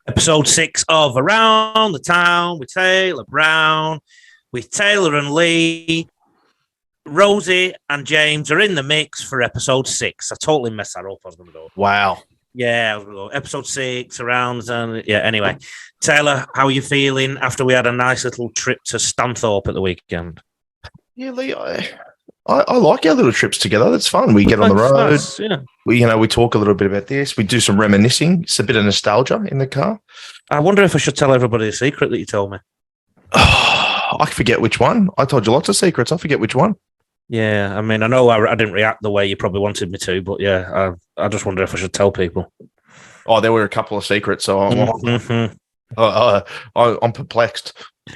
Episode 6 of Around the Town with Taylor Brown, with Taylor and Lee. Rosie and James are in the mix for episode 6. I totally messed that up. I was going to go. Wow. Yeah, I was going to go. Episode 6, Around the Town. Yeah, anyway. Taylor, how are you feeling after we had a nice little trip to Stanthorpe at the weekend? Yeah, Lee, I like our little trips together. That's fun. We get on the road. Nice, yeah. We talk a little bit about this. We do some reminiscing. It's a bit of nostalgia in the car. I wonder if I should tell everybody a secret that you told me. Oh, I forget which one. I told you lots of secrets. I forget which one. Yeah, I mean, I know I didn't react the way you probably wanted me to, but yeah, I just wonder if I should tell people. Oh, there were a couple of secrets, so I'm perplexed.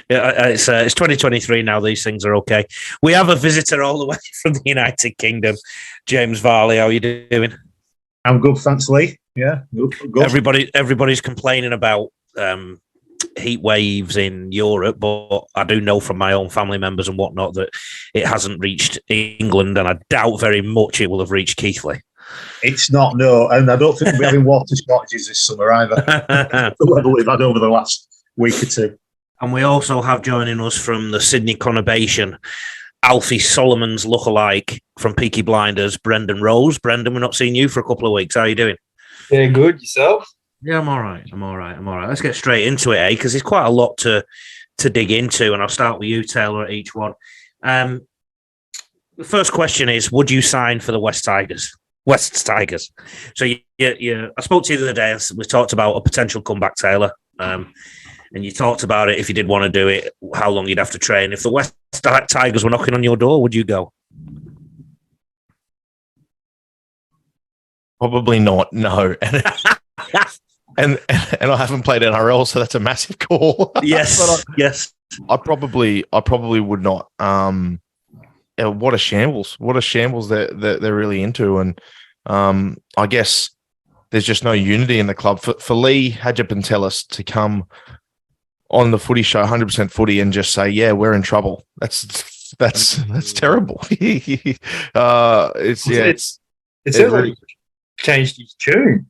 Yeah, it's 2023 now. These things are okay. We have a visitor all the way from the United Kingdom, James Varley. How are you doing? I'm good, thanks, Lee. Yeah, good. Everybody's complaining about heat waves in Europe, but I do know from my own family members and whatnot that it hasn't reached England, and I doubt very much it will have reached Keighley. It's not, no, and I don't think we'll be having water shortages this summer either. The level we've had over the last week or two. And we also have joining us from the Sydney conurbation, Alfie Solomon's lookalike from Peaky Blinders, Brendan Rose. Brendan, we're not seeing you for a couple of weeks. How are you doing? Yeah, good. Yourself? Yeah, I'm all right. Let's get straight into it, Because there's quite a lot to dig into, and I'll start with you, Taylor, at each one. The first question is, would you sign for the West Tigers? So I spoke to you the other day. We talked about a potential comeback, Taylor. And you talked about it, if you did want to do it, how long you'd have to train. If the West Tigers were knocking on your door, would you go? Probably not, no. And I haven't played NRL, so that's a massive call. Yes, yes. I probably would not. What a shambles! What a shambles that they're really into, and I guess there's just no unity in the club. For Lee Hadjipantelis to come on the footy show, 100% footy, and just say, "Yeah, we're in trouble." That's terrible. It's really changed his tune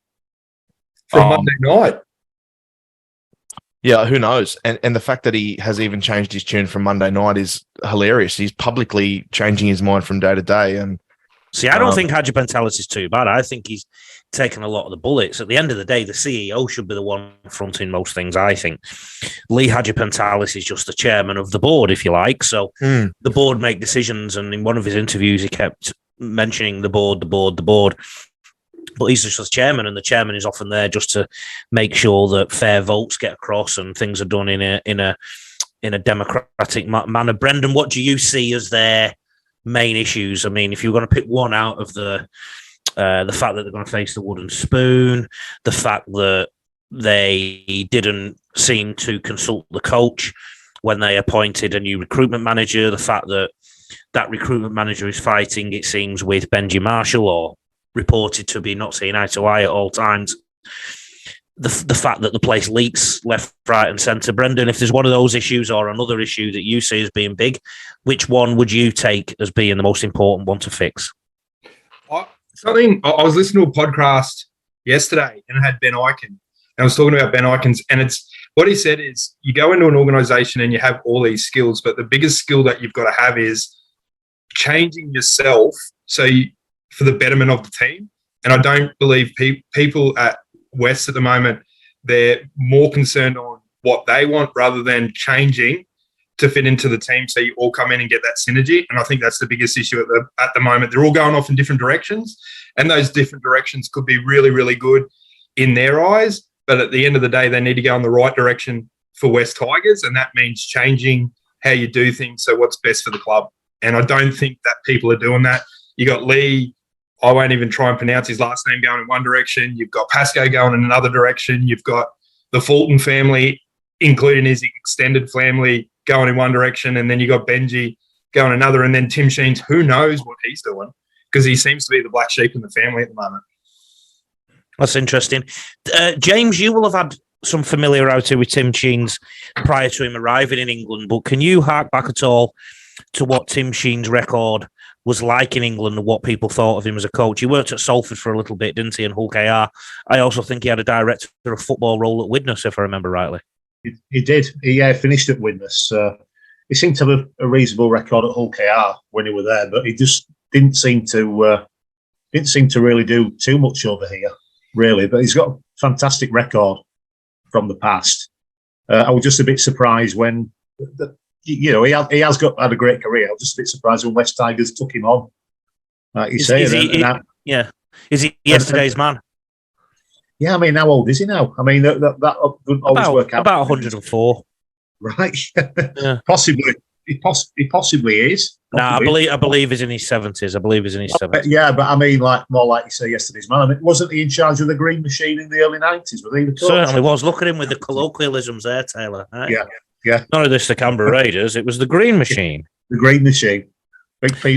from Monday night. Yeah, who knows? And the fact that he has even changed his tune from Monday night is hilarious. He's publicly changing his mind from day to day. And see, I don't think Hadjipantelis is too bad. I think he's taken a lot of the bullets. At the end of the day, the CEO should be the one fronting most things, I think. Lee Hadjipantelis is just the chairman of the board, if you like. So the board make decisions, and in one of his interviews, he kept mentioning the board. But he's just the chairman, and the chairman is often there just to make sure that fair votes get across and things are done in a democratic manner. Brendan, what do you see as their main issues? I mean, if you're going to pick one out of the fact that they're going to face the wooden spoon, the fact that they didn't seem to consult the coach when they appointed a new recruitment manager, the fact that recruitment manager is fighting, it seems, with Benji Marshall, or reported to be not seeing eye to eye at all times. The fact that the place leaks left, right and centre. Brendan, if there's one of those issues or another issue that you see as being big, which one would you take as being the most important one to fix? I was listening to a podcast yesterday and it had Ben Eichen. And I was talking about Ben Eichen, and it's what he said is you go into an organisation and you have all these skills, but the biggest skill that you've got to have is changing yourself for the betterment of the team. And I don't believe people at West at the moment, they're more concerned on what they want rather than changing to fit into the team so you all come in and get that synergy. And I think that's the biggest issue at the moment. They're all going off in different directions, and those different directions could be really, really good in their eyes. But at the end of the day, they need to go in the right direction for West Tigers, and that means changing how you do things, so what's best for the club. And I don't think that people are doing that. You got Lee, I won't even try and pronounce his last name, going in one direction. You've got Pascoe going in another direction. You've got the Fulton family, including his extended family, going in one direction. And then you got Benji going another. And then Tim Sheens, who knows what he's doing, because he seems to be the black sheep in the family at the moment. That's interesting. James, you will have had some familiarity with Tim Sheens prior to him arriving in England, but can you hark back at all to what Tim Sheens' record was like in England and what people thought of him as a coach. He worked at Salford for a little bit, didn't he, in Hull KR. I also think he had a director of football role at Widnes, if I remember rightly. He did. He finished at Widnes. He seemed to have a reasonable record at Hull KR when he was there, but he just didn't seem to really do too much over here, really. But he's got a fantastic record from the past. I was just a bit surprised when, he has had a great career. I was just a bit surprised when West Tigers took him on. Like you say, Is he yesterday's man? Yeah, I mean, how old is he now? I mean, that doesn't always work out. About 104. Right. Yeah. Possibly. He possibly is. No, Possibly. I believe he's in his 70s. I believe he's in his 70s. Yeah, but I mean, more like you say, yesterday's man. I mean, wasn't he in charge of the Green Machine in the early 90s? Was he the coach? Certainly was. Look at him with the colloquialisms there, Taylor. Eh? Yeah. None of this the Canberra Raiders. It was the Green Machine. The Green Machine.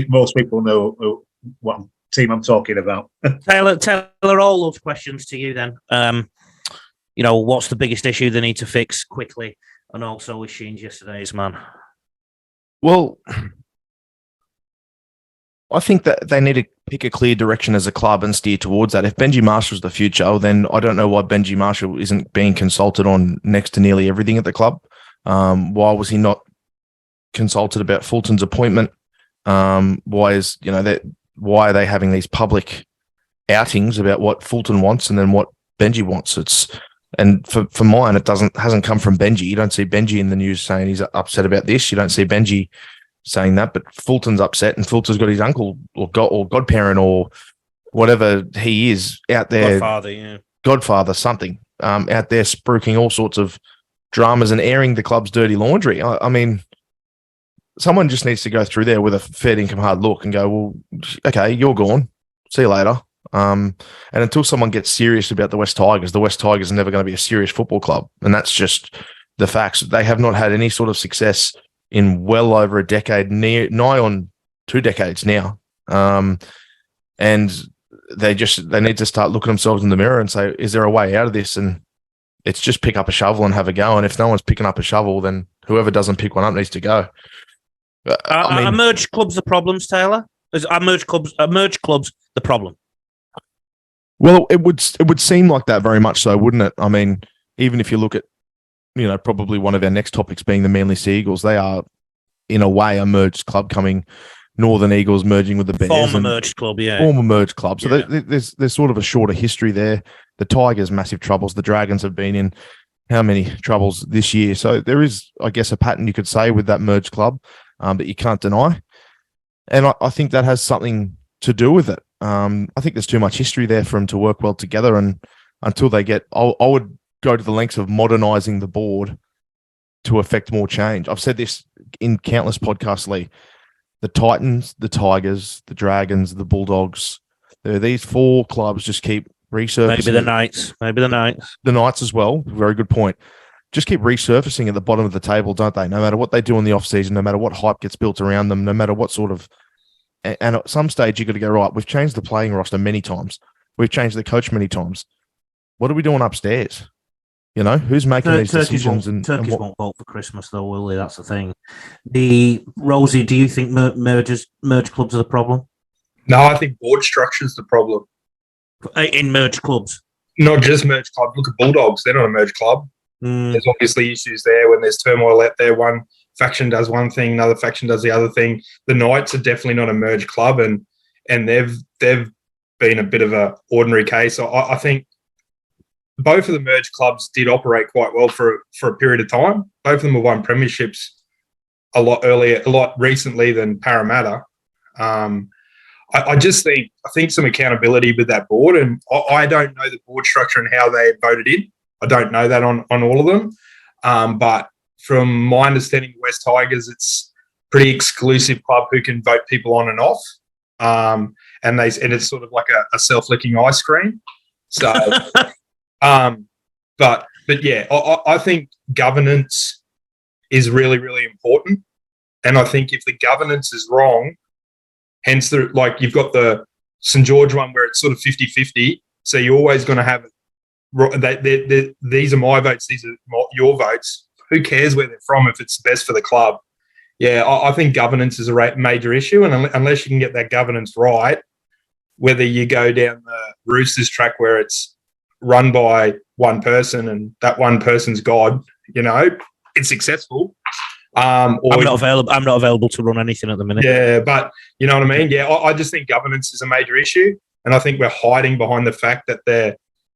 Most people know what team I'm talking about. Taylor, all those questions to you then. What's the biggest issue they need to fix quickly? And also, is Sheen's yesterday's man? Well, I think that they need to pick a clear direction as a club and steer towards that. If Benji Marshall's the future, then I don't know why Benji Marshall isn't being consulted on next to nearly everything at the club. Why was he not consulted about Fulton's appointment? Why are they having these public outings about what Fulton wants and then what Benji wants? And for mine, hasn't come from Benji. You don't see Benji in the news saying he's upset about this. You don't see Benji saying that, but Fulton's upset, and Fulton's got his uncle or godparent or whatever he is out there, Godfather, something out there spruiking all sorts of dramas and airing the club's dirty laundry. I mean, someone just needs to go through there with a fair income hard look and go, well, okay, you're gone. See you later. And until someone gets serious about the West Tigers are never going to be a serious football club. And that's just the facts. They have not had any sort of success in well over a decade, nigh on 2 decades now. And they need to start looking themselves in the mirror and say, is there a way out of this? And it's just pick up a shovel and have a go. And if no one's picking up a shovel, then whoever doesn't pick one up needs to go. Are merged clubs the problems, Taylor? Are merged clubs the problem? Well, it would seem like that very much so, wouldn't it? I mean, even if you look at, probably one of our next topics being the Manly Sea Eagles, they are, in a way, a merged club coming. Northern Eagles merging with the Bears. Former merged club, yeah. Former merged club. So there's sort of a shorter history there. The Tigers, massive troubles. The Dragons have been in how many troubles this year? So there is, I guess, a pattern you could say with that merged club that you can't deny. And I think that has something to do with it. I think there's too much history there for them to work well together. And until they get, I would go to the lengths of modernising the board to affect more change. I've said this in countless podcasts, Lee. The Titans, the Tigers, the Dragons, the Bulldogs, these 4 clubs just keep resurfacing. Maybe the Knights. The Knights as well. Very good point. Just keep resurfacing at the bottom of the table, don't they? No matter what they do in the off-season, no matter what hype gets built around them, no matter what sort of... And at some stage, you've got to go, right, we've changed the playing roster many times. We've changed the coach many times. What are we doing upstairs? Who's making these decisions? Turkeys won't vote for Christmas, though, will they? That's the thing. Rosie, do you think merged clubs are the problem? No, I think board structure is the problem. In merged clubs? Not just merged clubs. Look at Bulldogs. They're not a merged club. There's obviously issues there when there's turmoil out there. One faction does one thing, another faction does the other thing. The Knights are definitely not a merged club, and they've been a bit of a ordinary case. I think both of the merged clubs did operate quite well for a period of time. Both of them have won premierships a lot recently than Parramatta. I think some accountability with that board, and I don't know the board structure and how they voted in. I don't know that on all of them. But from my understanding, West Tigers, it's pretty exclusive club who can vote people on and off. And it's sort of like a self-licking ice cream. So, but yeah, I think governance is really, really important. And I think if the governance is wrong, hence you've got the St. George one where it's sort of 50-50. So you're always going to have these are my votes, these are your votes. Who cares where they're from if it's best for the club? Yeah, I think governance is a major issue, and unless you can get that governance right, whether you go down the Roosters track where it's run by one person and that one person's God, it's successful. Or I'm not available. I'm not available to run anything at the minute. yeah, but you know what I mean. Yeah, I just think governance is a major issue, and I think we're hiding behind the fact that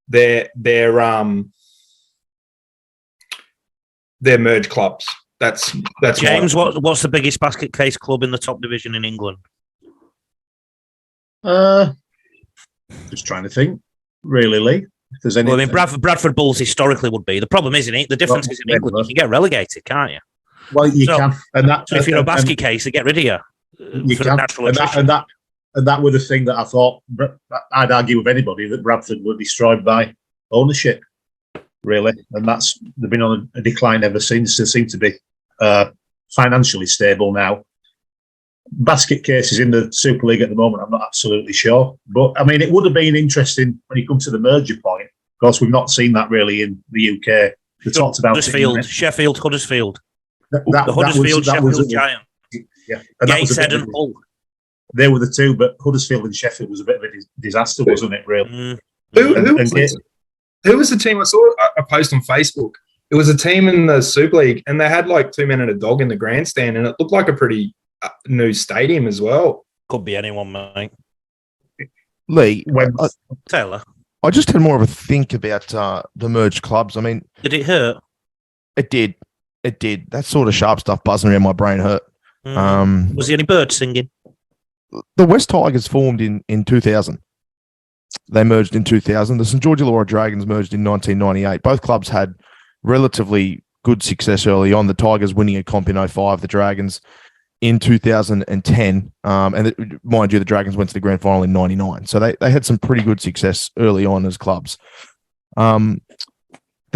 they're merged clubs. That's James. What's the biggest basket case club in the top division in England? Just trying to think. Really, Lee. If there's any, Well, I mean, Bradford Bulls historically would be. The problem is, the difference is in England, you can get relegated, can't you? Well, you can, and that. So if you're a basket case, they get rid of you. You can, and that was the thing that I thought. I'd argue with anybody that Bradford were destroyed by ownership, really, and they've been on a decline ever since. They seem to be financially stable now. Basket cases in the Super League at the moment, I'm not absolutely sure, but I mean, it would have been interesting when you come to the merger point. Of course, we've not seen that really in the UK. They talked about Sheffield, Huddersfield. The Sheffield Giant. Yeah, and Gateshead and Hull. They were the two, but Huddersfield and Sheffield was a bit of a disaster, wasn't it? Really. Who was the team? I saw a post on Facebook. It was a team in the Super League, and they had like 2 men and a dog in the grandstand, and it looked like a pretty new stadium as well. Could be anyone, mate. Lee, Taylor. I just had more of a think about the merged clubs. I mean, did it hurt? It did. It did. That sort of sharp stuff buzzing around my brain hurt. Was there any birds singing? The West Tigers formed in 2000. They merged in 2000. The St. George Illawarra Dragons merged in 1998. Both clubs had relatively good success early on. The Tigers winning a comp in 2005, the Dragons in 2010. Mind you, the Dragons went to the grand final in 99. So they had some pretty good success early on as clubs. Then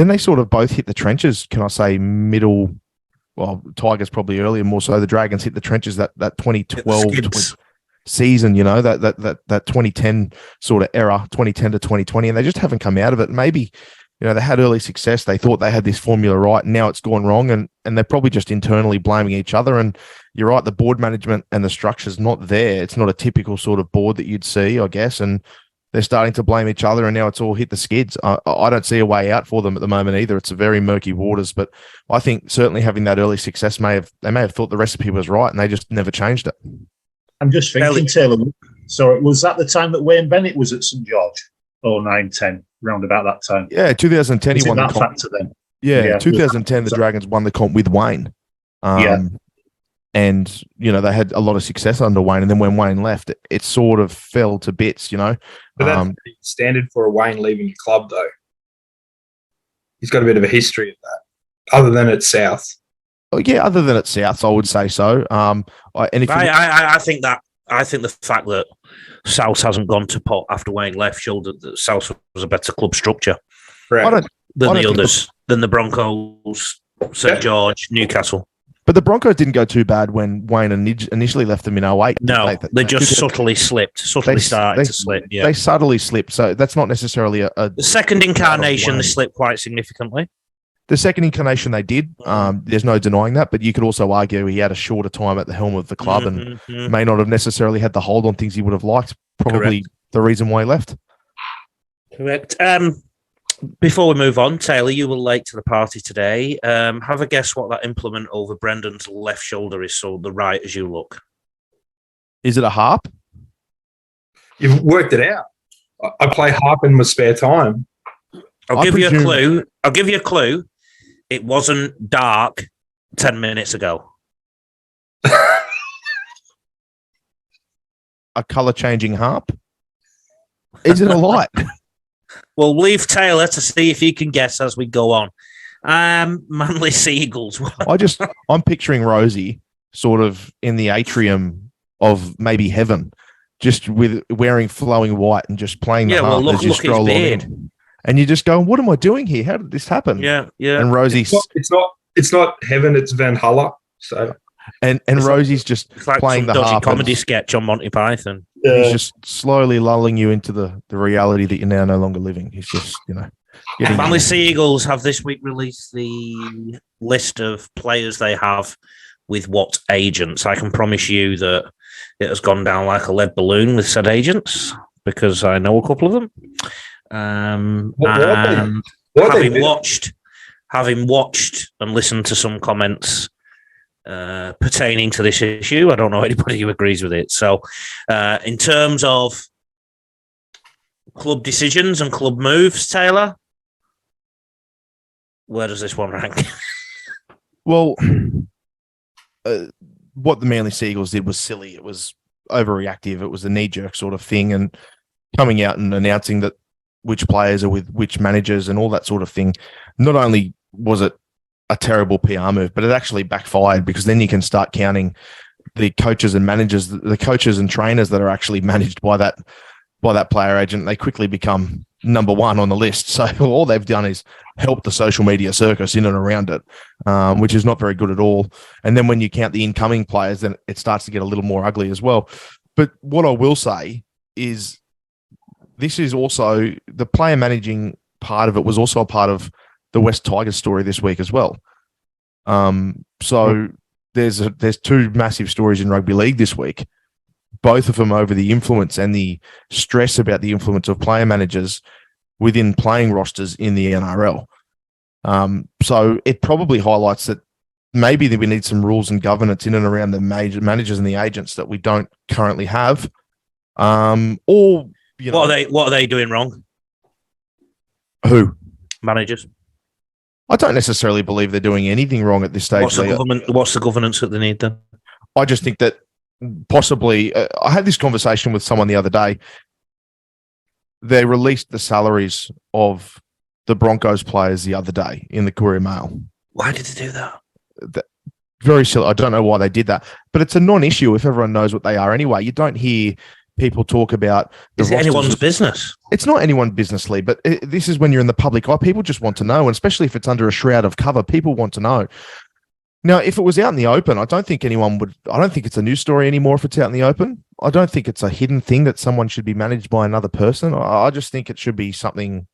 they sort of both hit the trenches, can I say, middle. Well, Tigers probably earlier, more so. The Dragons hit the trenches that 2012 season, that 2010 sort of era, 2010 to 2020, and they just haven't come out of it. Maybe, they had early success. They thought they had this formula right, and now it's gone wrong, and they're probably just internally blaming each other. And you're right, the board management and the structure's not there. It's not a typical sort of board that you'd see, I guess, and they're starting to blame each other, and now it's all hit the skids. I don't see a way out for them at the moment either. It's a very murky waters, but I think certainly having that early success they may have thought the recipe was right, and they just never changed it. I'm just thinking, Taylor. Sorry, was that the time that Wayne Bennett was at St George? 09-10, round about that time. Yeah, 2010 he won the comp. Factor then? Yeah, 2010 the Dragons won the comp with Wayne. And, they had a lot of success under Wayne. And then when Wayne left, it sort of fell to bits, But that's standard for a Wayne leaving the club, though. He's got a bit of a history of that, other than at South. Yeah, other than at South, I would say so. I think the fact that South hasn't gone to pot after Wayne left showed that South was a better club structure than the others, than the Broncos, St George, Newcastle. But the Broncos didn't go too bad when Wayne initially left them in 2008. No, they just subtly slipped. Started to slip. Yeah. They subtly slipped. So that's not necessarily the second incarnation. They slipped quite significantly. The second incarnation they did. There's no denying that. But you could also argue he had a shorter time at the helm of the club and may not have necessarily had the hold on things he would have liked. Probably the reason why he left. Correct. Before we move on, Taylor, you were late to the party today. Have a guess what that implement over Brendan's left shoulder is, so the right as you look. Is it a harp? You've worked it out. I play harp in my spare time. I'll give you a clue. It wasn't dark 10 minutes ago. A colour-changing harp? Is it a light? We'll leave Taylor to see if he can guess as we go on. Manly Seagulls. I'm picturing Rosie sort of in the atrium of maybe heaven, just with wearing flowing white and just playing the harp as you stroll on in. And you just go, what am I doing here? How did this happen? Yeah. And Rosie's it's not heaven, it's Van Hulla. So and Rosie's just like playing the dodgy harp comedy sketch on Monty Python. He's just slowly lulling you into the reality that you're now no longer living. He's just, Manly Seagulls have this week released the list of players they have with what agents. I can promise you that it has gone down like a lead balloon with said agents because I know a couple of them. And having watched and listened to some comments pertaining to this issue, I don't know anybody who agrees with it. So, in terms of club decisions and club moves, Taylor, where does this one rank? Well, what the Manly Seagulls did was silly. It was overreactive. It was a knee-jerk sort of thing, and coming out and announcing that which players are with which managers and all that sort of thing. Not only was it a terrible PR move, but it actually backfired because then you can start counting the coaches and managers, the coaches and trainers that are actually managed by that player agent. They quickly become number one on the list. So all they've done is help the social media circus in and around it, which is not very good at all. And then when you count the incoming players, then it starts to get a little more ugly as well. But what I will say is this is also the player managing part of it was also a part of the West Tigers story this week as well. So there's two massive stories in rugby league this week, both of them over the influence and the stress about the influence of player managers within playing rosters in the NRL. So it probably highlights that maybe that we need some rules and governance in and around the major managers and the agents that we don't currently have. Or you know, what are they doing wrong? Who? Managers. I don't necessarily believe they're doing anything wrong at this stage. What's the governance that they need then? I just think that possibly I had this conversation with someone the other day. They released the salaries of the Broncos players the other day in the Courier Mail. Why did they do that? Very silly. I don't know why they did that, but it's a non-issue if everyone knows what they are anyway. You don't hear people talk about is it anyone's business? It's not anyone's business, Lee, but this is when you're in the public eye. People just want to know, and especially if it's under a shroud of cover, people want to know. Now, if it was out in the open, I don't think anyone would. I don't think it's a news story anymore if it's out in the open. I don't think it's a hidden thing that someone should be managed by another person. I just think it should be something.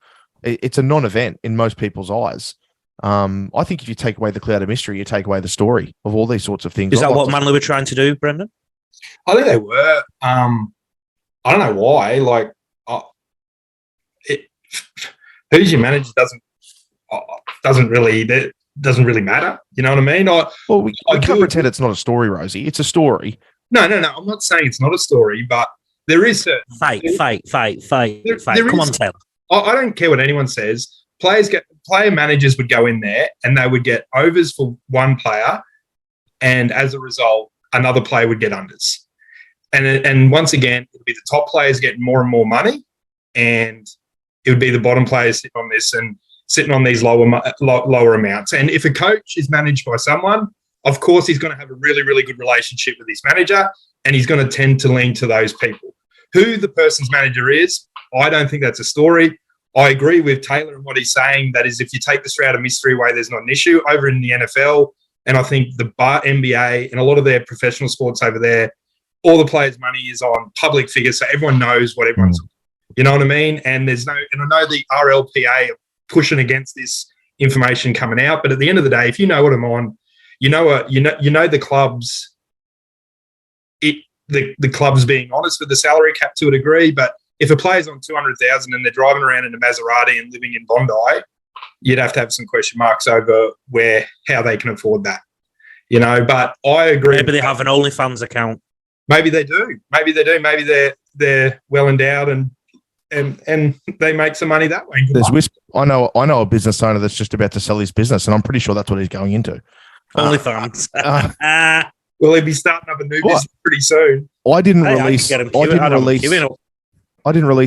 It's a non-event in most people's eyes. I think if you take away the cloud of mystery, you take away the story of all these sorts of things. Is that what Manly were trying to do, Brendan? I think they were. I don't know why. Like, who's your manager doesn't really matter. You know what I mean? We can't pretend it's not a story, Rosie. It's a story. No. I'm not saying it's not a story, but there is a fight. Come on, Taylor. I don't care what anyone says. Player managers would go in there and they would get overs for one player, and as a result, another player would get unders. And once again, it would be the top players getting more and more money, and it would be the bottom players sitting on this and sitting on these lower amounts. And if a coach is managed by someone, of course, he's going to have a really, really good relationship with his manager, and he's going to tend to lean to those people. Who the person's manager is, I don't think that's a story. I agree with Taylor and what he's saying. That is, if you take the shroud of mystery away, there's not an issue. Over in the NFL, and I think the NBA and a lot of their professional sports over there, all the players' money is on public figures, so everyone knows what everyone's. You know what I mean? And I know the RLPA are pushing against this information coming out, but at the end of the day, if you know what I'm on, you know the clubs. The clubs being honest with the salary cap to a degree, but if a player's on 200,000 and they're driving around in a Maserati and living in Bondi, you'd have to have some question marks over how they can afford that. You know, but I agree. Maybe they have an OnlyFans account. Maybe they do. Maybe they're well endowed and they make some money that way. I know a business owner that's just about to sell his business, and I'm pretty sure that's what he's going into. OnlyFans. Will he be starting up a new business pretty soon? I didn't release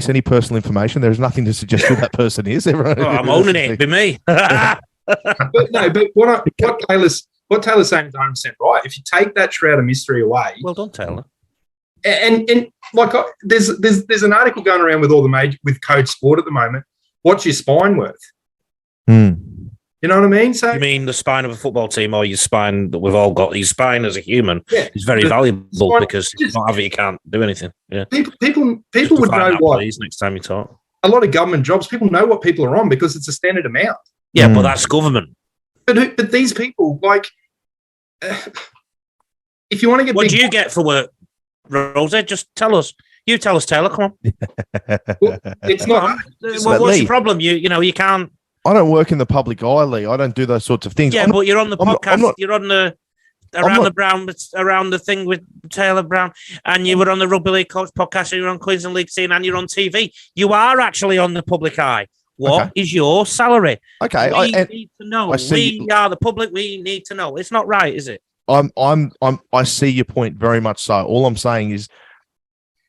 any personal information. There's nothing to suggest who that person is. I'm owning it. It'd be me. But what Taylor's saying is 100% right. If you take that shroud of mystery away, well done, Taylor. And like there's an article going around with all the with Code Sport at the moment. What's your spine worth? You know what I mean? So you mean the spine of a football team, or your spine that we've all got? Your spine as a human is very valuable because if you don't have it, you can't do anything. Yeah, people would know what. Please, next time you talk, a lot of government jobs, people know what people are on because it's a standard amount. Yeah, but that's government. But these people, like, if you want to get What big, do you get for work, Rosa? Just tell us. You tell us, Taylor. Come on. well, it's Come not. on. It's Well, But what's Lee- your problem? You can't. I don't work in the public eye, Lee. I don't do those sorts of things. Yeah, I'm but you're on the I'm not- podcast. I'm not- You're on the not- around the thing with Taylor Brown, and you were on the Rugby League Coach podcast, and you're on Queensland League Scene, and you're on TV. You are actually on the public eye. What is your salary? okay. We need to know. I see- We are the public. We need to know. It's not right, is it? I see your point very much so. All I'm saying is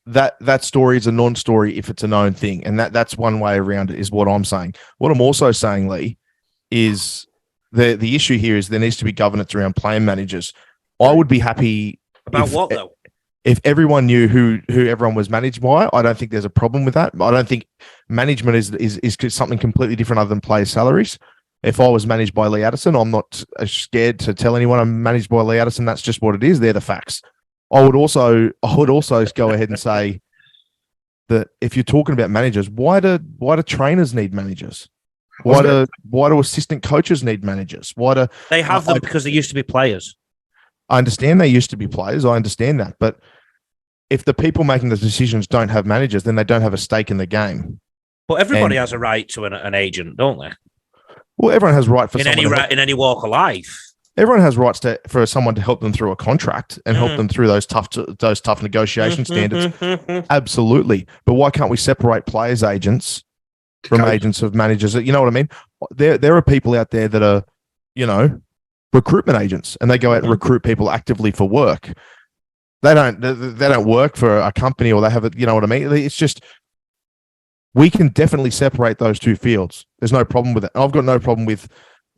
that story is a non-story if it's a known thing, and that's one way around it. Is what I'm saying. What I'm also saying, Lee, is the issue here is there needs to be governance around playing managers. I would be happy About if- what though? if everyone knew who everyone was managed by. I don't think there's a problem with that. I don't think management is something completely different other than player salaries. If I was managed by Lee Addison, I'm not scared to tell anyone I'm managed by Lee Addison. That's just what it is. They're the facts. I would also go ahead and say that if you're talking about managers, why do trainers need managers? Why do assistant coaches need managers? They have them because they used to be players. I understand they used to be players. I understand that. But if the people making the decisions don't have managers, then they don't have a stake in the game. But everybody And- has a right to an agent, don't they? Well, everyone has right for In someone any any walk of life. everyone has rights for someone to help them through a contract and help them through those tough negotiation standards. Absolutely. But why can't we separate players' agents from Coach. agents of managers? You know what I mean? There are people out there that are, recruitment agents, and they go out and recruit people actively for work. They don't work for a company, or they have you know what I mean? It's just, we can definitely separate those two fields. There's no problem with it. I've got no problem with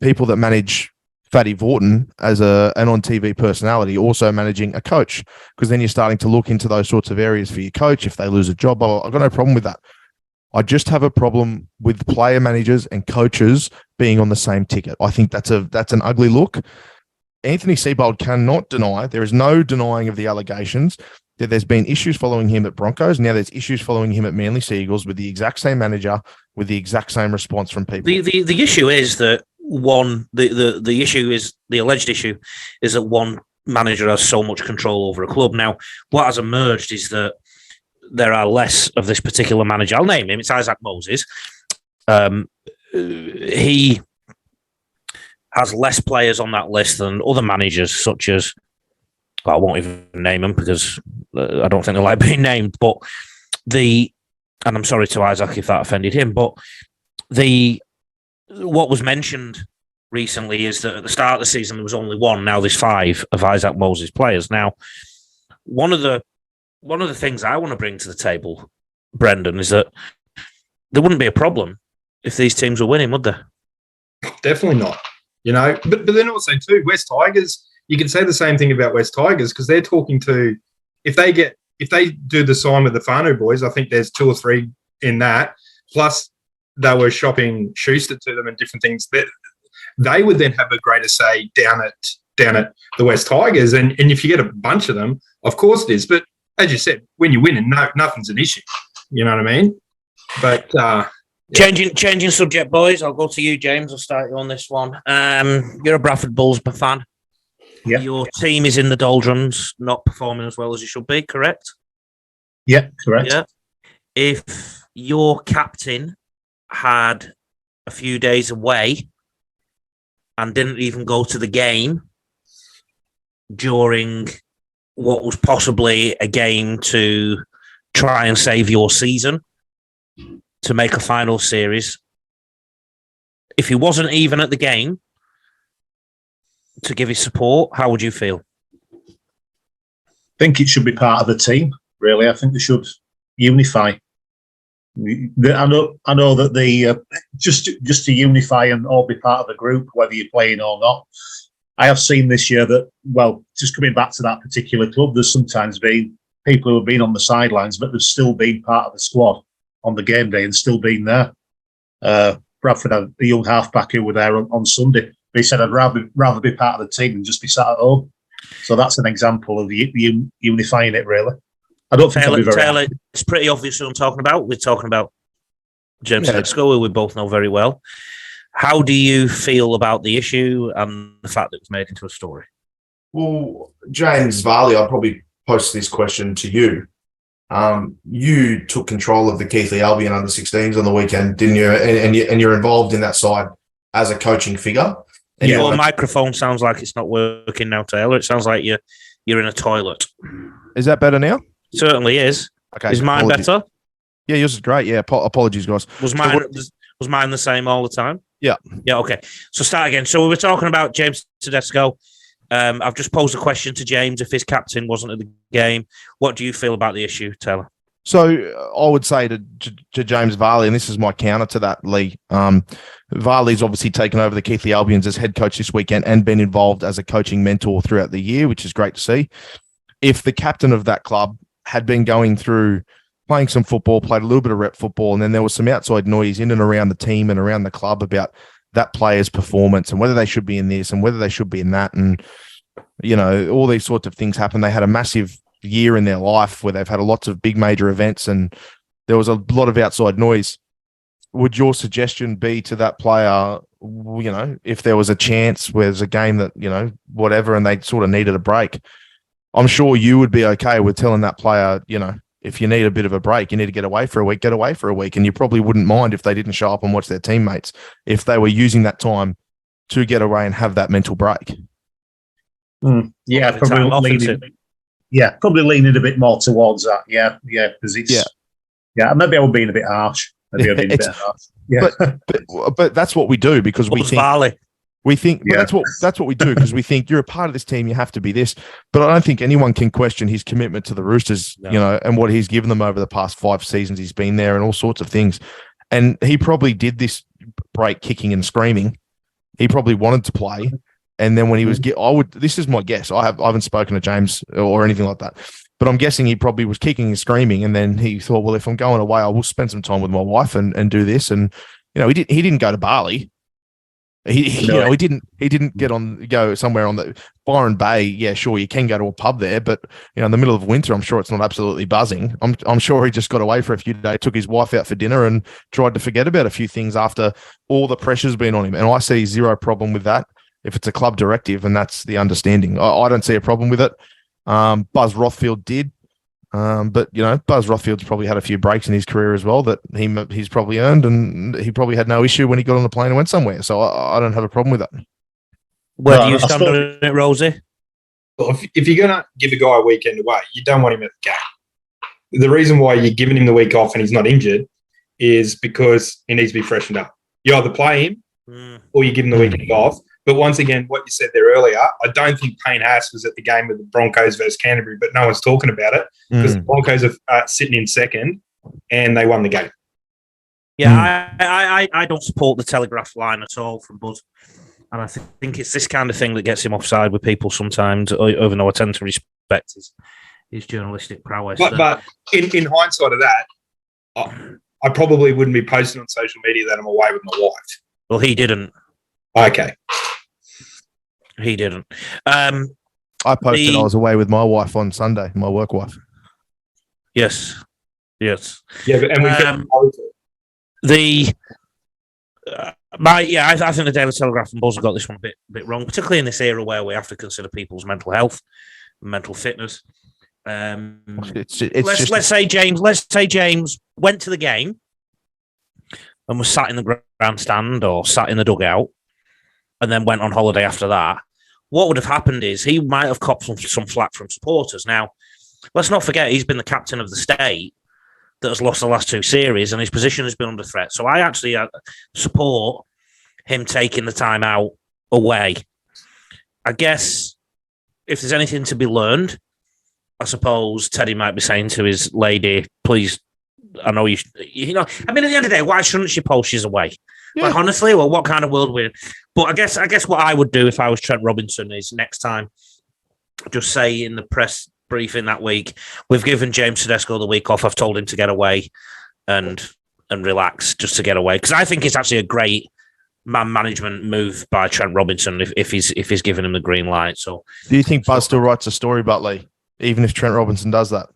people that manage Fatty Vorton as an on-TV personality also managing a coach, because then you're starting to look into those sorts of areas for your coach if they lose a job. I've got no problem with that. I just have a problem with player managers and coaches being on the same ticket. I think that's an ugly look. Anthony Seibold cannot deny, there is no denying of the allegations that there's been issues following him at Broncos. Now there's issues following him at Manly Seagulls with the exact same manager, with the exact same response from people. The issue is that the alleged issue is that one manager has so much control over a club. Now, what has emerged is that there are less of this particular manager. I'll name him. It's Isaac Moses. He has less players on that list than other managers, such as, well, I won't even name them because I don't think they like being named. But and I'm sorry to Isaac if that offended him, but what was mentioned recently is that at the start of the season there was only one. Now there's 5 of Isaac Moses players. Now, one of the things I want to bring to the table, Brendan, is that there wouldn't be a problem if these teams were winning, would there? Definitely not. But then also too, West Tigers. You can say the same thing about West Tigers because they're talking to if they do the sign with the Fanu boys. I think there's 2 or 3 in that. Plus, they were shopping Schuster to them and different things. They would then have a greater say down at the West Tigers. And if you get a bunch of them, of course it is. But as you said, when you win, and nothing's an issue. You know what I mean? But changing subject, boys. I'll go to you, James. I'll start you on this one. You're a Bradford Bulls fan. Yeah. Your team is in the doldrums, not performing as well as you should be. Correct? Yeah, correct. Yeah. If your captain had a few days away and didn't even go to the game during what was possibly a game to try and save your season to make a final series, if he wasn't even at the game to give his support, how would you feel? I think it should be part of the team, really. I think they should unify. I know that they just to unify and all be part of the group, whether you're playing or not. I have seen this year that, well, just coming back to that particular club, there's sometimes been people who have been on the sidelines, but they've still been part of the squad on the game day and still been there. Bradford had a young halfback who were there on Sunday. He said, I'd rather be part of the team than just be sat at home. So that's an example of unifying it, really. I don't think Taylor, it's pretty obvious who I'm talking about. We're talking about James Sexco, who we both know very well. How do you feel about the issue and the fact that it was made into a story? Well, James Varley, I'll probably post this question to you. You took control of the Keighley Albion under-16s on the weekend, didn't you? And you're involved in that side as a coaching figure. And Yeah, your microphone sounds like it's not working now, Taylor. It sounds like you're in a toilet. Is that better now? Certainly is. Okay. Is mine apologies. better? Yeah, yours is great. Yeah, apologies, guys. Was mine the same all the time? Yeah. Yeah, okay. So start again. So we were talking about James Tedesco. I've just posed a question to James. If his captain wasn't at the game, what do you feel about the issue, Taylor? So I would say to James Varley, and this is my counter to that, Lee. Varley's obviously taken over the Keighley Albions as head coach this weekend and been involved as a coaching mentor throughout the year, which is great to see. If the captain of that club had been going through playing some football, played a little bit of rep football, and then there was some outside noise in and around the team and around the club about that player's performance and whether they should be in this and whether they should be in that, and all these sorts of things happen. They had a massive year in their life where they've had lots of big major events and there was a lot of outside noise. Would your suggestion be to that player, if there was a chance where there's a game that, whatever, and they sort of needed a break, I'm sure you would be okay with telling that player, if you need a bit of a break, you need to get away for a week, get away for a week. And you probably wouldn't mind if they didn't show up and watch their teammates, if they were using that time to get away and have that mental break. Yeah, probably leaning a bit more towards that. Yeah, because it's maybe I was being a bit harsh. Yeah, but that's what we do because we think. Varley? We think that's what we do because we think you're a part of this team. You have to be this, but I don't think anyone can question his commitment to the Roosters, and what he's given them over the past 5 seasons he's been there and all sorts of things. And he probably did this break kicking and screaming. He probably wanted to play, and then when he was, this is my guess. I haven't spoken to James or anything like that, but I'm guessing he probably was kicking and screaming, and then he thought, well, if I'm going away, I will spend some time with my wife and do this. And he didn't go to Bali. He didn't go somewhere on the Byron Bay. Yeah, sure, you can go to a pub there, but in the middle of winter, I'm sure it's not absolutely buzzing. I'm sure he just got away for a few days, took his wife out for dinner, and tried to forget about a few things after all the pressure's been on him. And I see zero problem with that if it's a club directive, and that's the understanding. I don't see a problem with it. Buzz Rothfield did. But Buzz Rothfield's probably had a few breaks in his career as well that he's probably earned, and he probably had no issue when he got on the plane and went somewhere. So I don't have a problem with that. Where do you stand on it, Rosie? Well, if you're going to give a guy a weekend away, you don't want him at the game. The reason why you're giving him the week off and he's not injured is because he needs to be freshened up. You either play him or you give him the weekend off. But once again, what you said there earlier, I don't think Payne Haas was at the game with the Broncos versus Canterbury, but no one's talking about it because the Broncos are sitting in second and they won the game. Yeah, I don't support the telegraph line at all from Buzz. And I think it's this kind of thing that gets him offside with people sometimes, even though I tend to respect his journalistic prowess. But in hindsight of that, I probably wouldn't be posting on social media that I'm away with my wife. Well, he didn't. Okay. He didn't. I posted I was away with my wife on Sunday, my work wife. Yes. Yeah, and I think the Daily Telegraph and Buzz have got this one a bit wrong, particularly in this era where we have to consider people's mental health, and mental fitness. Let's say James went to the game and was sat in the grandstand or sat in the dugout, and then went on holiday after that. What would have happened is he might have copped some flack from supporters. Now, let's not forget he's been the captain of the state that has lost the last 2 series, and his position has been under threat. So I actually support him taking the time out away. I guess if there's anything to be learned, I suppose Teddy might be saying to his lady, please, I know at the end of the day, why shouldn't she post she's away? Yeah. Like, honestly, well, what kind of world we're in? But I guess what I would do if I was Trent Robinson is next time, just say in the press briefing that week, we've given James Tedesco the week off. I've told him to get away and relax, just to get away. Because I think it's actually a great man management move by Trent Robinson if he's giving him the green light. So, do you think Buzz still writes a story, Butley, even if Trent Robinson does that?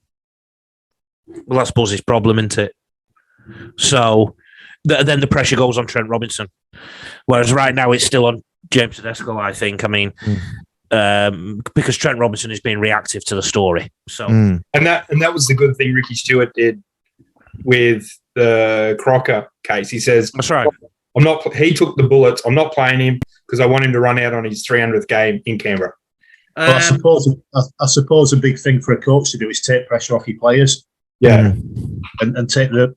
Well, that's Buzz's problem, isn't it? So then the pressure goes on Trent Robinson. Whereas right now it's still on James Tedesco, I think. I mean, because Trent Robinson is being reactive to the story. So, Mm. And that was the good thing Ricky Stewart did with the Crocker case. He says, that's right. he took the bullets. I'm not playing him because I want him to run out on his 300th game in Canberra. But I suppose a big thing for a coach to do is take pressure off your players. Yeah. And take the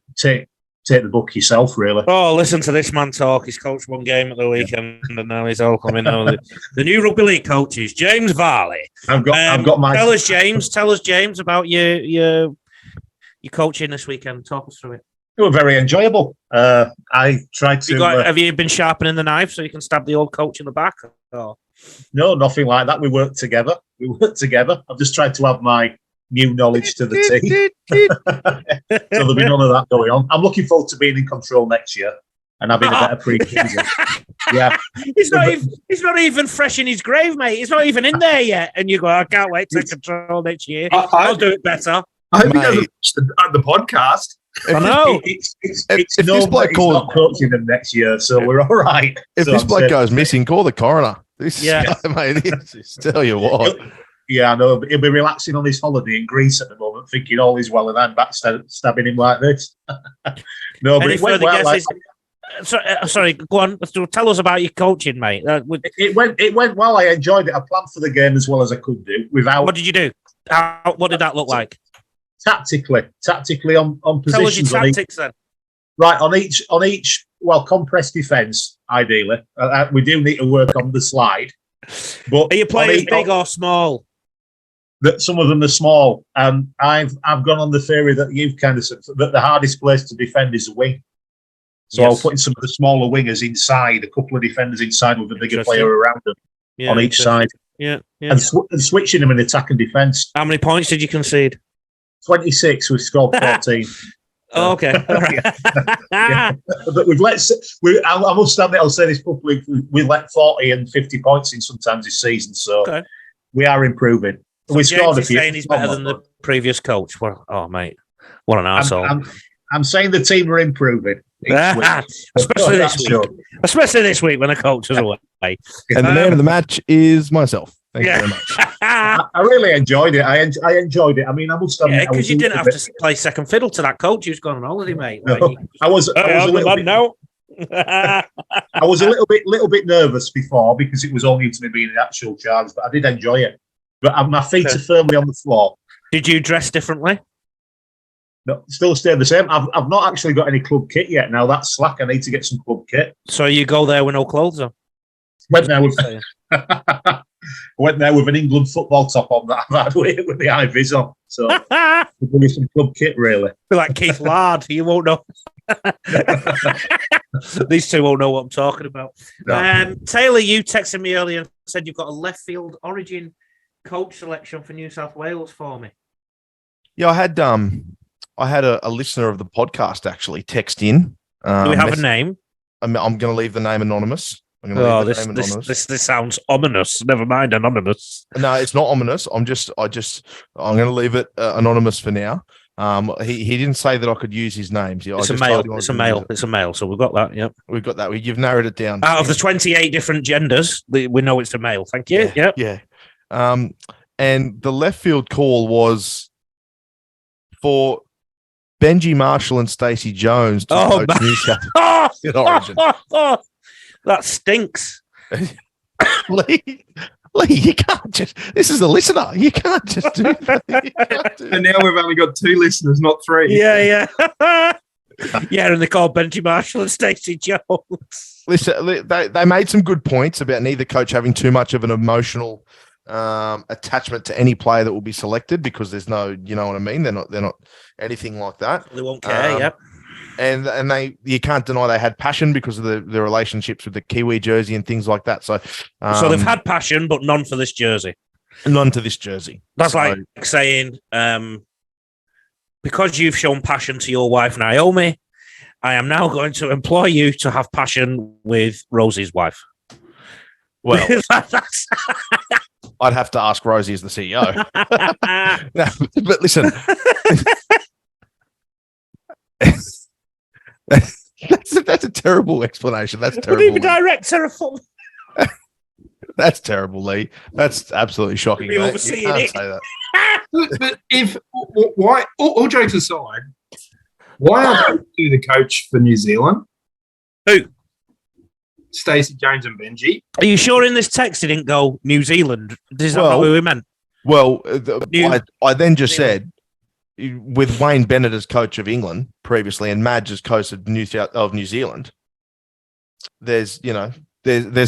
book yourself, really. Oh, listen to this man talk. He's coached one game at the weekend, and now he's all coming over. The new rugby league coach is James Varley. I've got my. Tell us, James, about your coaching this weekend. Talk us through it. They were very enjoyable. I tried to. Have you been sharpening the knife so you can stab the old coach in the back? Or? No, nothing like that. We worked together. I've just tried to have my new knowledge to the team. So there'll be none of that going on. I'm looking forward to being in control next year and having a better pre-season. Yeah. He's not even fresh in his grave, mate. He's not even in there yet. And you go, I can't wait to take control next year. I'll do it better. I hope he doesn't watch the podcast. I know. It's If this bloke calls- not coaching them next year, so we're all right. If So this I'm bloke saying- goes missing, call the coroner. Yeah. Mate, just tell you what. Yeah, I know. He'll be relaxing on his holiday in Greece at the moment, thinking all is well, and I'm backstabbing him like this. No, but Any it went further well. guesses? Sorry, go on. Tell us about your coaching, mate. It went well. I enjoyed it. I planned for the game as well as I could do. What did you do? What did that look like? Tactically on Tell us your positions. tactics then. Right, on each. Well, compressed defence, ideally. We do need to work on the slide. But Are your players big or small? that some of them are small, and I've gone on the theory that you've kind of said that the hardest place to defend is a wing. So Yes. I'll put in some of the smaller wingers inside, a couple of defenders inside with a bigger Interesting. player around them Yeah, on each side, Yeah. and switching them in attack and defence. How many points did you concede? 26, we've scored 14. Oh, okay. Yeah. But we've let. I must admit, I'll say this publicly. We let 40 and 50 points in sometimes this season, so Okay. we are improving. So we James scored a is few. saying he's better than the previous coach. Well, oh, mate, what an arsehole. I'm saying the team are improving. each week. Especially this That's week. sure. Especially this week when the coach is away. And the man of the match is myself. Thank you Yeah. very much. I really enjoyed it. I enjoyed it. I mean, I must admit, Yeah, because you didn't have to play second fiddle to that coach who's gone on holiday, mate. No, Like, I was a I'm the little man bit. now. I was a little bit nervous before because it was only to me being in actual charge, but I did enjoy it. But my feet Okay. are firmly on the floor. Did you dress differently? No, still stay the same. I've not actually got any club kit yet. Now that's slack. I need to get some club kit. So you go there with no clothes on? Went there with an England football top on that I've had with the high vis on. So we'll give some club kit, really. Be like Keith Lard, you won't know. These two won't know what I'm talking about. No. Taylor, you texted me earlier and said you've got a left field origin coach selection for New South Wales for me. Yeah, I had a listener of the podcast actually text in. Do we have a name? I'm going to leave the name anonymous. I'm going to Oh, leave the name anonymous. this sounds ominous. Never mind, anonymous. No, it's not ominous. I'm going to leave it anonymous for now. He didn't say that I could use his names. It's a male. It's a male. It's a male. So we've got that. Yep. We've got that. You've narrowed it down. Out of the 28 different genders, we know it's a male. Thank you. Yep. Yeah. And the left field call was for Benji Marshall and Stacey Jones to Oh, coach New South in Origin. That stinks. Lee, you can't just. This is a listener. You can't just do that. You can't do And now we've only got 2 listeners, not 3. Yeah. Yeah, and they call Benji Marshall and Stacey Jones. Listen, they made some good points about neither coach having too much of an emotional attachment to any player that will be selected because there's no, you know what I mean? They're not anything like that. They won't care. Yep. And you can't deny they had passion because of the relationships with the Kiwi jersey and things like that. So They've had passion, but none for this jersey. none to this jersey. That's So- like saying, because you've shown passion to your wife Naomi, I am now going to employ you to have passion with Rosie's wife. Well, That's- I'd have to ask Rosie as the CEO. No, but listen, that's a terrible explanation. That's Would terrible. he be director of football? That's terrible, Lee. That's absolutely shocking. You're mate. overseeing You can't it. say that. But if why, all jokes aside, why aren't you the coach for New Zealand? Who? Stacey, James, and Benji. Are you sure in this text he didn't go New Zealand? Is that Well- not who we meant? Well, New- I then just Zealand. said, with Wayne Bennett as coach of England previously and Madge as coach of New Zealand, there's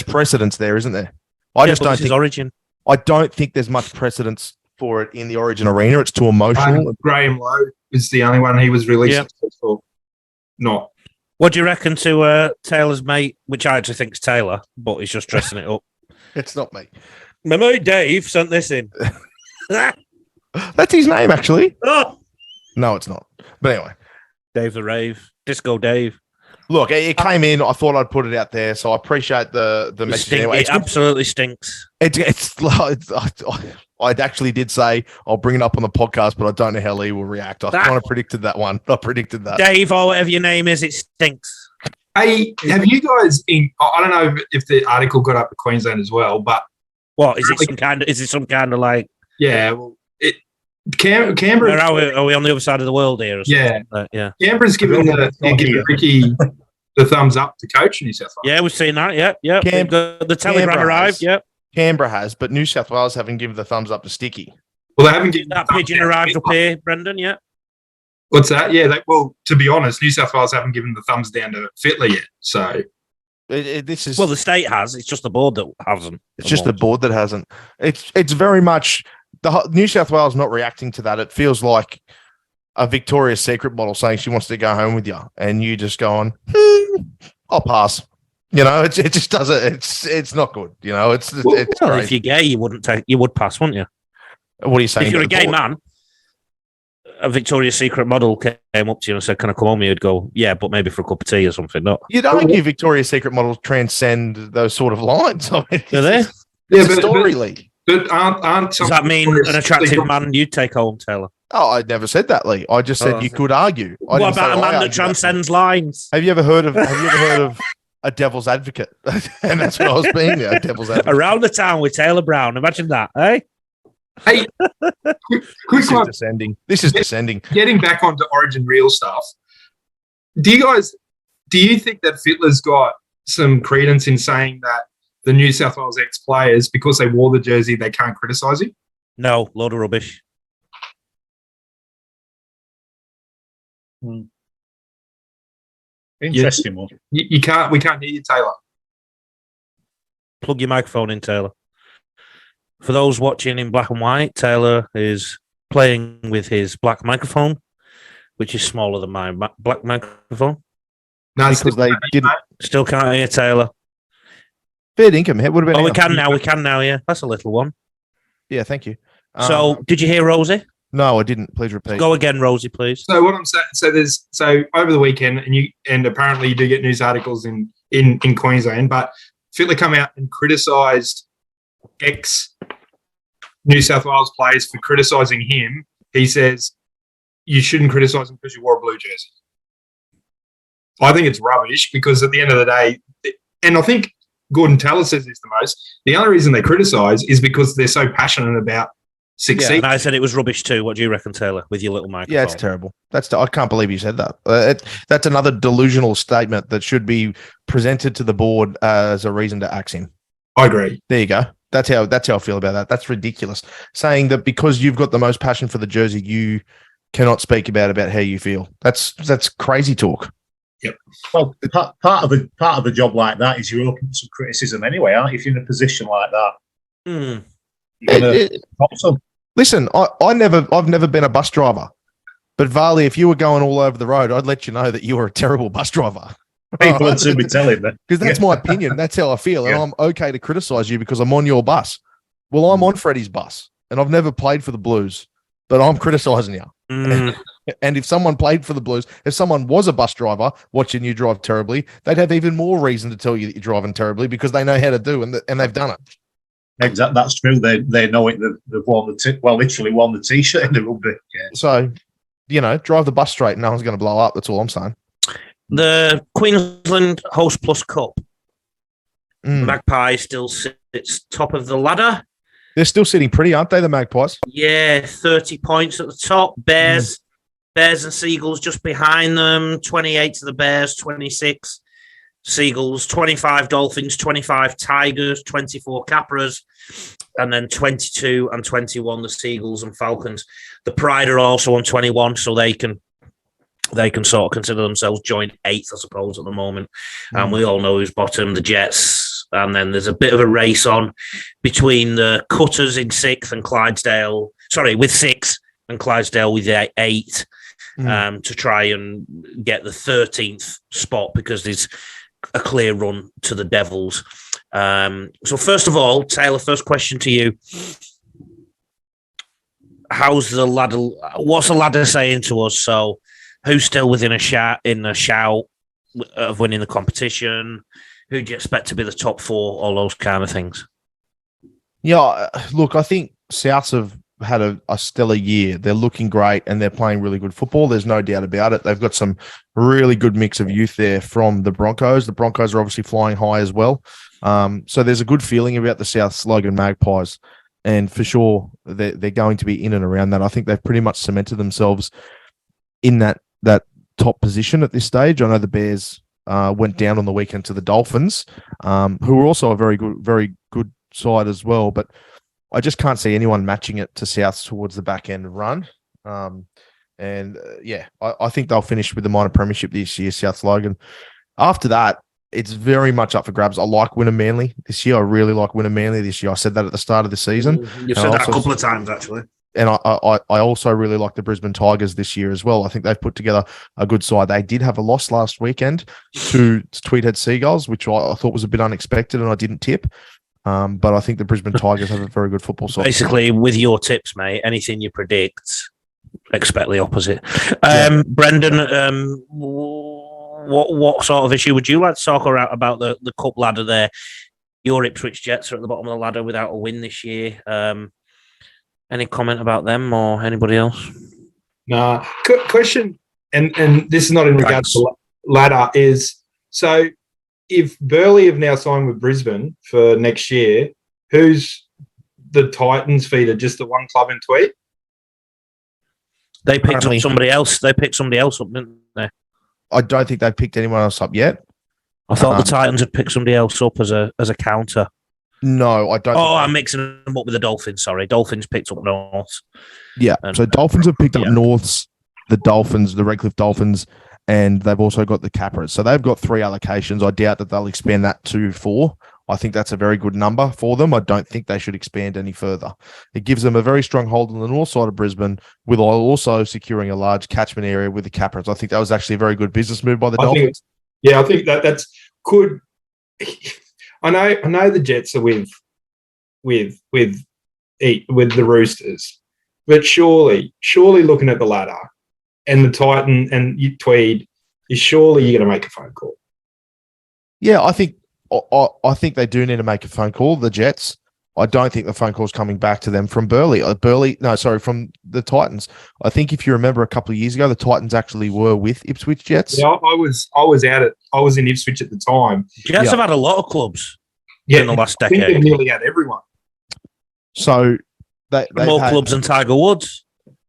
precedence there, isn't there? I just don't think Origin. I don't think there's much precedence for it in the Origin arena. It's too emotional. Graham Lowe is the only one he was really Yeah. successful. Not. What do you reckon to Taylor's mate, which I actually think is Taylor, but he's just dressing it up? It's not me. My mate Dave sent this in. That's his name, actually. Oh! No, it's not. But anyway, Dave the Rave. Disco Dave. look, it came in. I thought I'd put it out there, so I appreciate the message. Anyway, It absolutely stinks. I actually did say I'll bring it up on the podcast, but I don't know how Lee will react. I kind of predicted that one. I predicted that. Dave, or whatever your name is, it stinks. Hey, have you guys I don't know if the article got up to Queensland as well, but What is it? Some kind of like? yeah, well, Canberra. Or are we on the other side of the world here? Or something? Yeah. Yeah. Canberra's giving Ricky the thumbs up to coach New South Wales. Yeah, we've seen that. Yeah. The telegram Canberra arrived. has. Yeah. Canberra has, but New South Wales haven't given the thumbs up to Sticky. Well, they haven't given That the thumbs pigeon down. arrived up here, Brendan. Yeah. What's that? Yeah. Well, to be honest, New South Wales haven't given the thumbs down to Fittler yet. So This is Well, the state has. It's just the board that hasn't. it's just the board that hasn't. It's very much New South Wales not reacting to that. It feels like a Victoria's Secret model saying she wants to go home with you, and you just going, I'll pass. You know, it just doesn't. It's not good. You know, it's Well, if crazy. you're gay, you would pass, wouldn't you? What are you saying? If you're a about the gay board? man, a Victoria's Secret model came up to you and said, "Can I come home?" You'd go, "Yeah, but maybe for a cup of tea or something." Not. You'd argue Victoria's Secret models transcend those sort of lines. I mean, Do they? It's yeah, a story, Lee. but aren't Does that mean an attractive man you'd take home, Taylor? Oh, I never said that, Lee. I just said Oh. you could argue. I What didn't say about a I man that argued transcends lines? Have you ever heard of a devil's advocate? And that's what I was being there, a devil's advocate. Around the town with Taylor Brown. Imagine that, eh? Hey, quick This is one. descending. This is descending. Getting back onto Origin real stuff. Do you think that Fittler's got some credence in saying that the New South Wales ex-players, because they wore the jersey, they can't criticise him? No, load of rubbish. Interesting one. We can't hear you, Taylor. Plug your microphone in, Taylor. For those watching in black and white, Taylor is playing with his black microphone, which is smaller than my black microphone. No, it's Because they didn't. Still can't hear Taylor. Fair income. It would have been. Oh, we can now. We can now. Yeah, that's a little one. Yeah, thank you. So, did you hear Rosie? No, I didn't. Please repeat. Go again, Rosie, please. So what I'm saying, so over the weekend, and apparently you do get news articles in Queensland, but Fittler come out and criticised ex New South Wales players for criticising him. He says you shouldn't criticise him because you wore a blue jersey. I think it's rubbish because at the end of the day, and I think Gordon Taylor says this the most, the only reason they criticise is because they're so passionate about succeeding. And I said it was rubbish too. What do you reckon, Taylor, with your little microphone? Yeah, it's terrible. I can't believe you said that. That's another delusional statement that should be presented to the board as a reason to axe him. I agree. There you go. That's how I feel about that. That's ridiculous. Saying that because you've got the most passion for the jersey, you cannot speak about how you feel. That's crazy talk. Well, part of the job like that is you're open to some criticism anyway, aren't you? If you're in a position like that, you're going to pop some. Listen, I've never been a bus driver, but Varley, if you were going all over the road, I'd let you know that you were a terrible bus driver. People would soon be telling me. Because that's my opinion. That's how I feel. And I'm okay to criticize you because I'm on your bus. Well, I'm on Freddie's bus and I've never played for the Blues, but I'm criticizing you. And if someone played for the Blues, if someone was a bus driver watching you drive terribly, they'd have even more reason to tell you that you're driving terribly because they know how to do and they've done it. Exactly, that's true. They know it. They've worn literally worn the t-shirt in the rugby. Yeah. So, drive the bus straight and no one's going to blow up. That's all I'm saying. The Queensland Host Plus Cup. Mm. Magpie still sit sits top of the ladder. They're still sitting pretty, aren't they, the Magpies? Yeah, 30 points at the top. Bears and Seagulls just behind them. 28 to the Bears, 26 Seagulls, 25 Dolphins, 25 Tigers, 24 Capras, and then 22 and 21 the Seagulls and Falcons. The Pride are also on 21, so they can sort of consider themselves joint eighth, I suppose, at the moment. And we all know who's bottom, the Jets. And then there's a bit of a race on between the Cutters in sixth and Clydesdale. Sorry, with six and Clydesdale with eight to try and get the 13th spot because there's a clear run to the Devils. So first of all, Taylor, first question to you. How's the ladder? What's the ladder saying to us? So who's still within a shout of winning the competition? Who do you expect to be the top four? All those kind of things. Yeah, look, I think Souths have had a stellar year. They're looking great and they're playing really good football. There's no doubt about it. They've got some really good mix of youth there from the Broncos. The Broncos are obviously flying high as well. So there's a good feeling about the South Logan Magpies. And for sure, they're going to be in and around that. I think they've pretty much cemented themselves in that top position at this stage. I know the Bears went down on the weekend to the Dolphins, who were also a very good side as well. But I just can't see anyone matching it to Souths towards the back end run. I think they'll finish with the minor premiership this year, South Logan. After that, it's very much up for grabs. I like Wynnum Manly this year. I really like Wynnum Manly this year. I said that at the start of the season. You've said that a couple of times, actually. And I also really like the Brisbane Tigers this year as well. I think they've put together a good side. They did have a loss last weekend to Tweedhead Seagulls, which I thought was a bit unexpected and I didn't tip. But I think the Brisbane Tigers have a very good football side. Basically, with your tips, mate, anything you predict, expect the opposite. Brendan, what sort of issue would you like to talk about the cup ladder there? Your Ipswich Jets are at the bottom of the ladder without a win this year. Any comment about them or anybody else? Nah. Question, and this is not in regards to ladder, is so if Burleigh have now signed with Brisbane for next year, who's the Titans feeder? Just the one club in Tweed? They picked up somebody else. They picked somebody else up, didn't they? I don't think they've picked anyone else up yet. I thought the Titans had picked somebody else up as a counter. No, I don't. Oh, I'm mixing them up with the Dolphins. Sorry, Dolphins picked up North. Yeah, so Dolphins have picked up Norths, the Dolphins, the Redcliffe Dolphins, and they've also got the Capras. So they've got 3 allocations. I doubt that they'll expand that to 4. I think that's a very good number for them. I don't think they should expand any further. It gives them a very strong hold on the north side of Brisbane, with also securing a large catchment area with the Capras. I think that was actually a very good business move by the Dolphins. I think that's could. I know the Jets are with the Roosters, but surely looking at the ladder and the Titan and Tweed, is surely you're going to make a phone call. Yeah, I think they do need to make a phone call. The Jets. I don't think the phone call's coming back to them from Burleigh. From the Titans. I think if you remember a couple of years ago, the Titans actually were with Ipswich Jets. Yeah, I was in Ipswich at the time. Jets have had a lot of clubs in the last decade. I think they've nearly had everyone. So they've more clubs than Tiger Woods.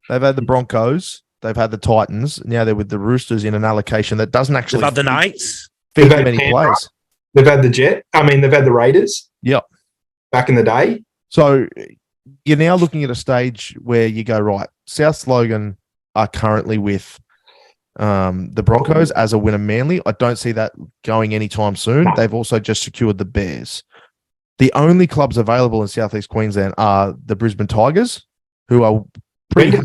They've had the Broncos. They've had the Titans. Now they're with the Roosters in an allocation that doesn't actually. They've had the Knights. They've had many players. They've had they've had the Raiders. Yep. Back in the day. So you're now looking at a stage where you go, right, South Logan are currently with the Broncos as a winner Manly. I don't see that going anytime soon. They've also just secured the Bears. The only clubs available in Southeast Queensland are the Brisbane Tigers, who are pretty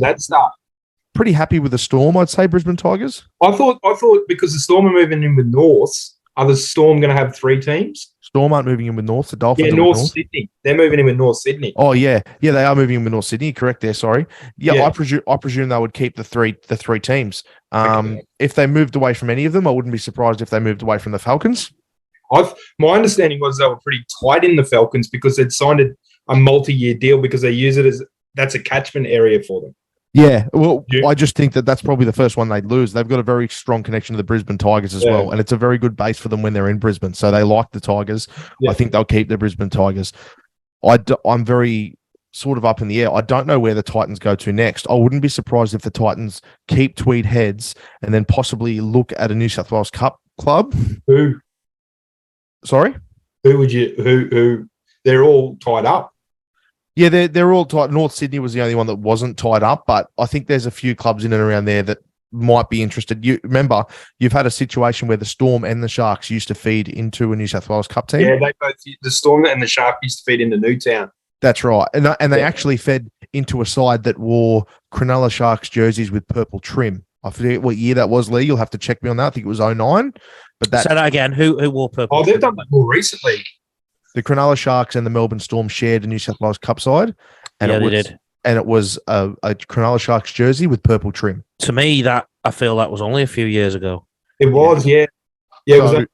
happy with the Storm, I'd say, Brisbane Tigers. I thought because the Storm are moving in with Norths, are the Storm going to have 3 teams? Storm aren't moving in with North. The Dolphins. Yeah, North Sydney. They're moving in with North Sydney. Oh yeah, they are moving in with North Sydney. Correct there. Sorry. Yeah, I presume they would keep the three teams. Okay. If they moved away from any of them, I wouldn't be surprised if they moved away from the Falcons. My understanding was they were pretty tight in the Falcons because they'd signed a multi-year deal because they use it as that's a catchment area for them. Yeah, well, Yeah. I just think that that's probably the first one they'd lose. They've got a very strong connection to the Brisbane Tigers as Yeah. well, and it's a very good base for them when they're in Brisbane. So they like the Tigers. Yeah. I think they'll keep the Brisbane Tigers. I'm very sort of up in the air. I don't know where the Titans go to next. I wouldn't be surprised if the Titans keep Tweed heads and then possibly look at a New South Wales Cup club. Who Sorry? would you who they're all tied up? Yeah, they're all tied. North Sydney was the only one that wasn't tied up, but I think there's a few clubs in and around there that might be interested. You remember, you've had a situation where the Storm and the Sharks used to feed into a New South Wales Cup team. Yeah, they both the Storm and the Shark used to feed into Newtown. That's right. And they Yeah. actually fed into a side that wore Cronulla Sharks jerseys with purple trim. I forget what year that was, Lee. You'll have to check me on that. I think it was 09. But Say that again. Who wore purple? Oh, they've done that more recently. the Cronulla Sharks and the Melbourne Storm shared a New South Wales Cup side. And Yeah, it they was, did. And it was a Cronulla Sharks jersey with purple trim. To me, that I feel that was only a few years ago. It was, yeah. It was So-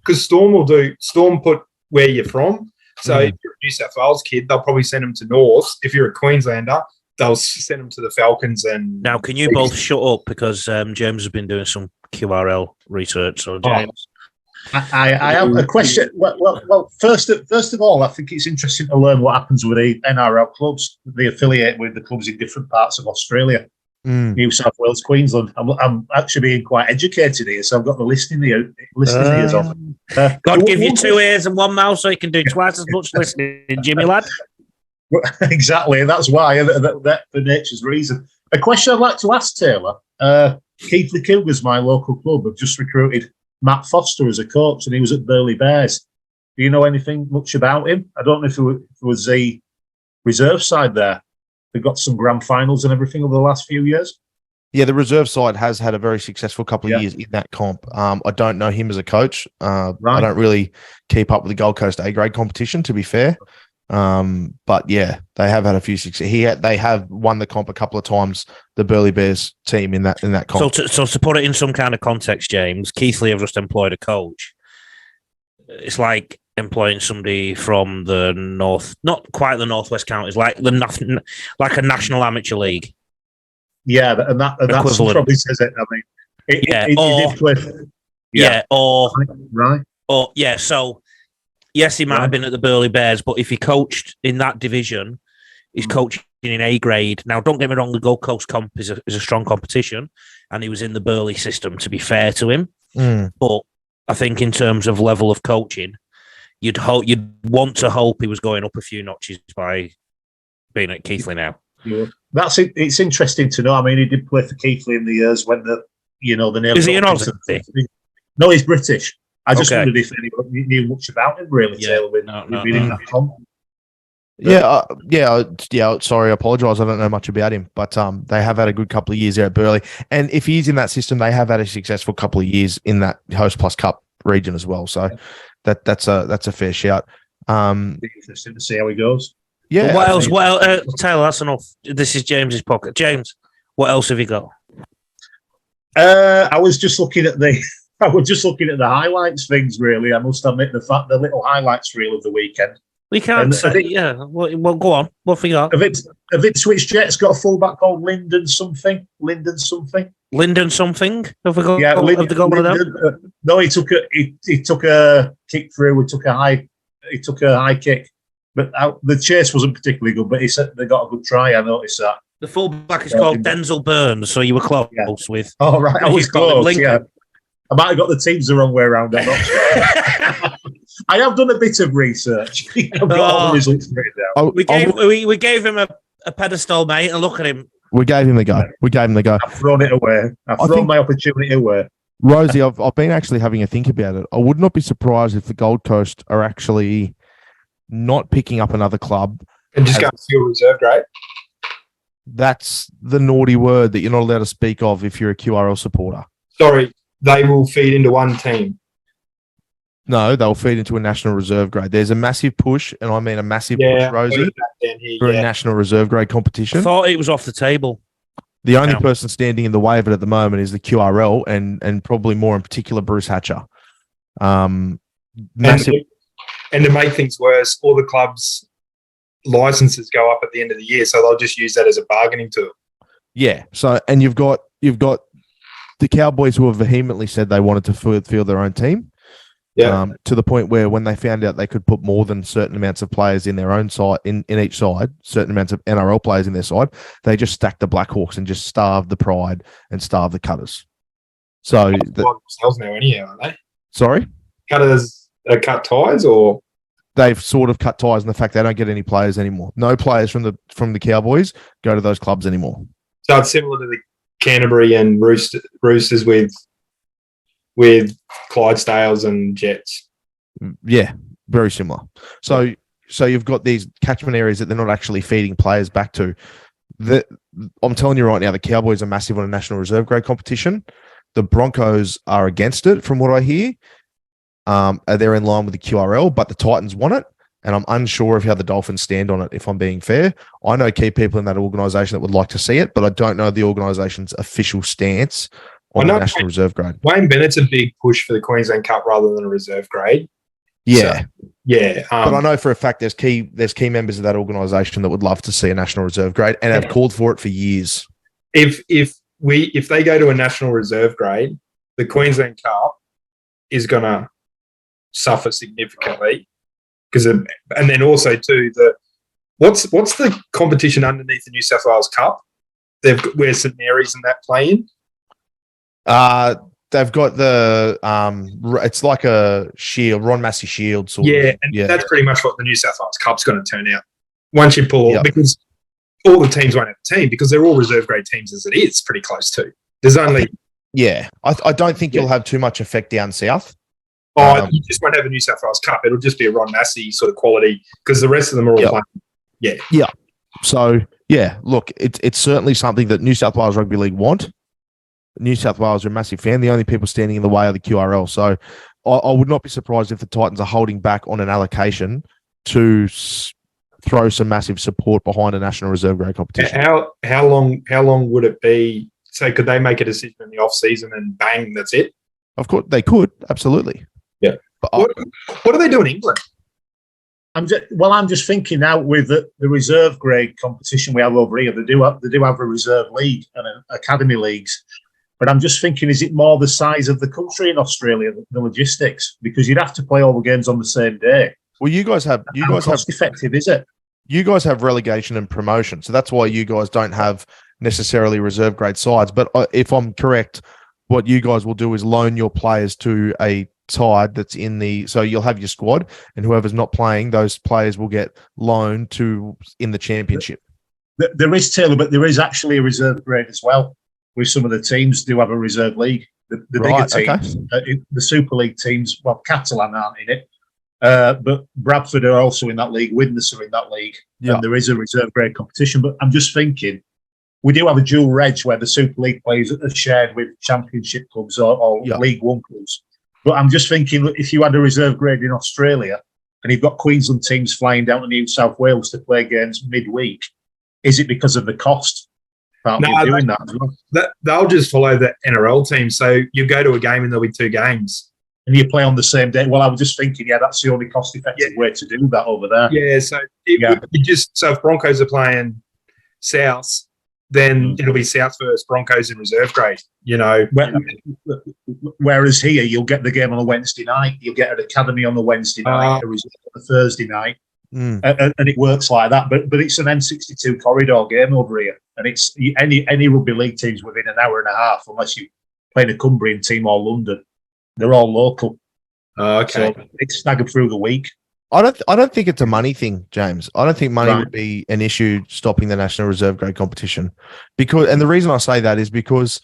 because Storm put where you're from. So Mm. if you're a New South Wales kid, they'll probably send them to North. If you're a Queenslander, they'll send them to the Falcons. And Now, can you both shut up because James has been doing some QRL research? So, James, I have a question. Well, first of all, I think it's interesting to learn what happens with the NRL clubs. They affiliate with the clubs in different parts of Australia, New South Wales, Queensland. I'm actually being quite educated here, so I've got the listening ears on. God give you 2 ears and 1 mouth so you can do twice as much listening, Jimmy lad. Exactly, that's why. That for nature's reason. A question I'd like to ask Taylor. Keighley Cougars, my local club, have just recruited Matt Foster as a coach, and he was at Burleigh Bears. Do you know anything much about him? I don't know if it was the reserve side there. They've got some grand finals and everything over the last few years. Yeah, the reserve side has had a very successful couple of Yeah. years in that comp. I don't know him as a coach. I Right. don't really keep up with the Gold Coast A grade competition, to be fair. But yeah, they have had a few success. They have won the comp a couple of times. The Burleigh Bears team in that comp. So to put it in some kind of context, James, Keithley have just employed a coach. It's like employing somebody from the north, not quite the northwest counties, like a national amateur league. Yeah, and that Equivalent. probably says it. I mean, he or- did play. Yeah, Right. or yeah. So yes, he might have been at the Burleigh Bears, but if he coached in that division, he's coaching in A grade. Now, don't get me wrong, the Gold Coast comp is a strong competition, and he was in the Burleigh system. To be fair to him, but I think in terms of level of coaching, you'd want to hope he was going up a few notches by being at Keighley now. Yeah. That's it. It's interesting to know. I mean, he did play for Keighley in the years when the nearly. Is he an got Aussie? into- No, he's British. I just Okay. wondered if anybody knew much about him, really, Yeah. Taylor, with No, being in no. that comp. Yeah. Sorry, I apologise. I don't know much about him, but they have had a good couple of years there at Burleigh, and if he's in that system, they have had a successful couple of years in that Host Plus Cup region as well. So that's a fair shout. Be interesting to see how he goes. Yeah. What else? Well, Taylor, that's enough. This is James's pocket. James, what else have you got? I was just looking at the highlights things. Really, I must admit the little highlights reel of the weekend. We can't And I say, think- yeah. Well, go on. What have you got? Have Ipswich Jets got a fullback called Lyndon something? Lyndon something? Have we got? Yeah, have they got one of them? Lyndon, no, he took a kick through. He took a high kick, but the chase wasn't particularly good. But he said they got a good try. I noticed that. The fullback is called Denzel Burns, so you were close Yeah. with. Oh right, I was You've got him close. Lincoln. Yeah, I might have got the teams the wrong way around. I'm not sure. I have done a bit of research. I've got all the results written down. We gave him a pedestal, mate, and look at him. We gave him the go. I've thrown it away. I've thrown my opportunity away. Rosie, I've been actually having a think about it. I would not be surprised if the Gold Coast are actually not picking up another club. And just go and see a reserve grade. That's the naughty word that you're not allowed to speak of if you're a QRL supporter. Sorry, they will feed into one team. No, they'll feed into a national reserve grade. There's a massive push, and I mean a massive push, Rosie, Down here, for a yeah. national reserve grade I competition. thought it was off the table. The only Yeah. person standing in the way of it at the moment is the QRL, and probably more in particular Bruce Hatcher. Massive. And to make things worse, all the clubs' licenses go up at the end of the year, so they'll just use that as a bargaining tool. Yeah. So, and you've got the Cowboys who have vehemently said they wanted to field their own team. Yeah. To the point where when they found out they could put more than certain amounts of players in their own side, in each side, certain amounts of NRL players in their side, they just stacked the Blackhawks and just starved the Pride and starved the Cutters. So, themselves now, anyhow, aren't they? sorry? Cutters cut ties, or They've sort of cut ties in the fact they don't get any players anymore. No players from the Cowboys go to those clubs anymore. so it's similar to the Canterbury and Roosters with Clydesdales and Jets. Yeah, very similar. So you've got these catchment areas that they're not actually feeding players back to. I'm telling you right now, the Cowboys are massive on a national reserve grade competition. The Broncos are against it, from what I hear. They're in line with the QRL, but the Titans want it, and I'm unsure of how the Dolphins stand on it, if I'm being fair. I know key people in that organisation that would like to see it, but I don't know the organisation's official stance on the national reserve grade. Wayne Bennett's a big push for the Queensland Cup rather than a reserve grade. Yeah. So, yeah. But I know for a fact there's key members of that organisation that would love to see a national reserve grade and have called for it for years. If they go to a national reserve grade, the Queensland Cup is going to suffer significantly and then also too what's the competition underneath the New South Wales Cup? They've got where St Mary's and that play in. They've got the it's like a shield, Ron Massey Shield sort of. Yeah, that's pretty much what the New South Wales Cup's going to turn out. Once you pull because all the teams won't have a team because they're all reserve grade teams as it is, pretty close to. There's only I don't think you'll have too much effect down south. You just won't have a New South Wales Cup. It'll just be a Ron Massey sort of quality because the rest of them are all playing. Yeah. So look, it's certainly something that New South Wales Rugby League want. New South Wales are a massive fan. The only people standing in the way are the QRL. So I would not be surprised if the Titans are holding back on an allocation to throw some massive support behind a national reserve grade competition. How long would it be? So could they make a decision in the off season and bang, that's it? Of course, they could. Absolutely. Yeah. But what do they do in England? I'm just thinking now with the reserve grade competition we have over here. They do have a reserve league and an academy leagues. But I'm just thinking, is it more the size of the country in Australia, the logistics? Because you'd have to play all the games on the same day. Well, you guys have cost effective, is it? You guys have relegation and promotion, so that's why you guys don't have necessarily reserve grade sides. But if I'm correct, what you guys will do is loan your players to a side that's so you'll have your squad, and whoever's not playing, those players will get loaned to in the championship. There is, Taylor, but there is actually a reserve grade as well. With some of the teams do have a reserve league. The bigger teams, the Super League teams, well, Catalan aren't in it, but Bradford are also in that league. Widnes are in that league, and there is a reserve grade competition. But I'm just thinking, we do have a dual reg where the Super League players are shared with Championship clubs or League One clubs. But I'm just thinking, if you had a reserve grade in Australia and you've got Queensland teams flying down to New South Wales to play games midweek, is it because of the cost? Doing that. They'll just follow the NRL team. So you go to a game and there'll be two games. And you play on the same day. Well, I was just thinking, that's the only cost-effective way to do that over there. Yeah, so if Broncos are playing South, then it'll be South versus Broncos in reserve grade, Whereas here, you'll get the game on a Wednesday night. You'll get an academy on the Wednesday night, a reserve on a Thursday night. And it works like that, but it's an N62 corridor game over here, and it's any rugby league teams within an hour and a half, unless you play a Cumbrian team or London, they're all local. Okay, so it's staggered through the week. I don't think it's a money thing, James. I don't think money would be an issue stopping the national reserve grade competition, and the reason I say that is because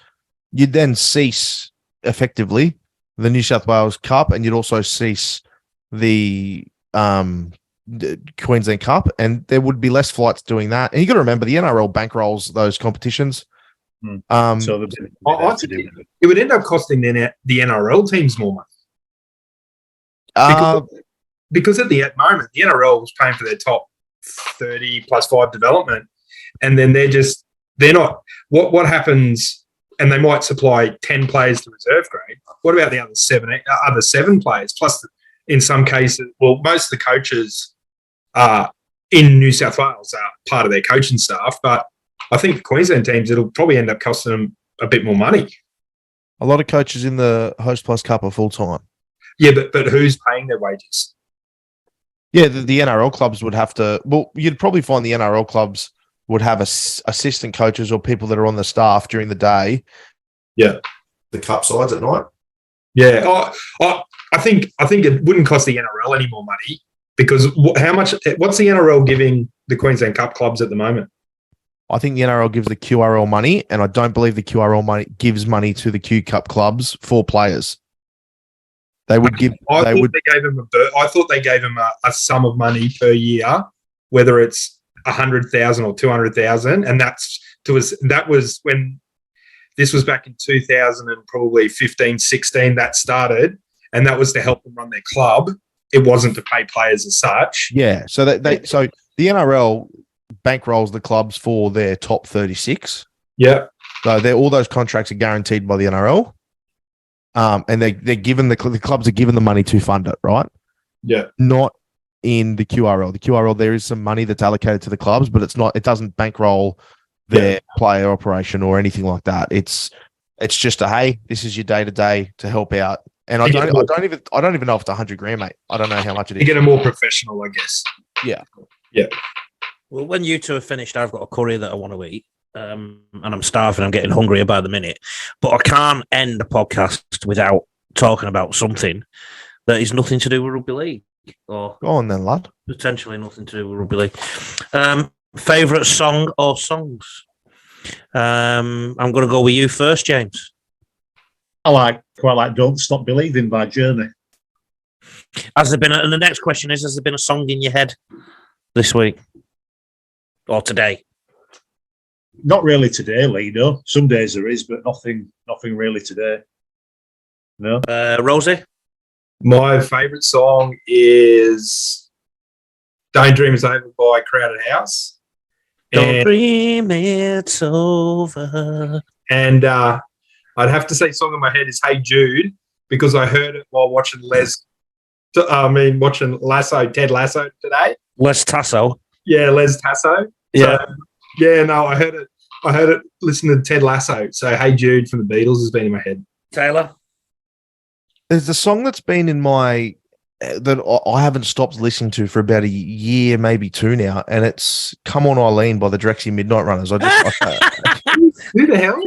you'd then cease effectively the New South Wales Cup, and you'd also cease the Queensland Cup, and there would be less flights doing that. And you got to remember, the NRL bankrolls those competitions. So it would end up costing the NRL teams more money. Because at the moment, the NRL was paying for their top 30 plus 5 development, and then they're not. What happens? And they might supply 10 players to reserve grade. What about the other 7 players? Plus, in some cases, most of the coaches in New South Wales are part of their coaching staff, but I think Queensland teams, it'll probably end up costing them a bit more money. A lot of coaches in the Host Plus Cup are full time. Yeah, but who's paying their wages? Yeah, the NRL clubs would have to. Well, you'd probably find the NRL clubs would have assistant coaches or people that are on the staff during the day. Yeah, the cup sides at night. Yeah, I think it wouldn't cost the NRL any more money because how much? What's the NRL giving the Queensland Cup clubs at the moment? I think the NRL gives the QRL money, and I don't believe the QRL money gives money to the Q Cup clubs for players. They would give. I thought they gave them a sum of money per year, whether it's 100,000 or 200,000, and that was when this was back in 2000 and probably 15, 16 that started, and that was to help them run their club. It wasn't to pay players as such. Yeah, so so the NRL bankrolls the clubs for their top 36. Yeah, so all those contracts are guaranteed by the NRL. And they're given the clubs are given the money to fund it, right? Yeah. Not in the QRL. The QRL, there is some money that's allocated to the clubs, but it doesn't bankroll their player operation or anything like that. It's just hey, this is your day to day to help out. And I don't even know if it's 100 grand, mate. I don't know how much it is. You get a more professional, I guess. Yeah. Yeah. Well, when you two are finished, I've got a curry that I want to eat. And I'm starving. I'm getting hungrier by the minute. But I can't end the podcast without talking about something that is nothing to do with rugby league. Or go on then, lad. Potentially nothing to do with rugby league. Favourite song or songs? I'm going to go with you first, James. I quite like Don't Stop Believing by Journey. Has there been and the next question is, has there been a song in your head this week? Or today? Not really today, Lee, no. Some days there is, but nothing really today. No. Rosie? My favourite song is Daydream Is Over by Crowded House. Don't dream it's over. And I'd have to say song in my head is Hey Jude, because I heard it while watching watching Ted Lasso today. Les Tasso. Yeah, Les Tasso. Yeah. So, yeah, no, I heard it listening to Ted Lasso. So Hey Jude from the Beatles has been in my head. Taylor? There's a song that's been in my that I haven't stopped listening to for about a year, maybe two now, and it's "Come On Eileen" by the Drexy Midnight Runners. Who the hell?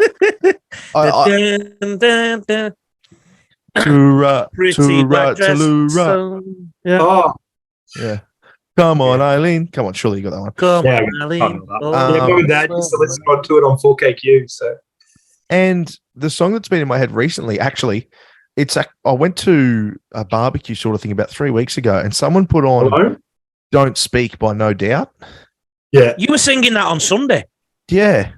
Yeah. Oh, yeah. Come on, Eileen. Come on, surely you got that one. Come on, Eileen. Mum and Dad used to listen to it on 4KQ. So, and the song that's been in my head recently, actually, I went to a barbecue sort of thing about 3 weeks ago, and someone put on "Don't Speak" by No Doubt. Yeah, you were singing that on Sunday. Yeah,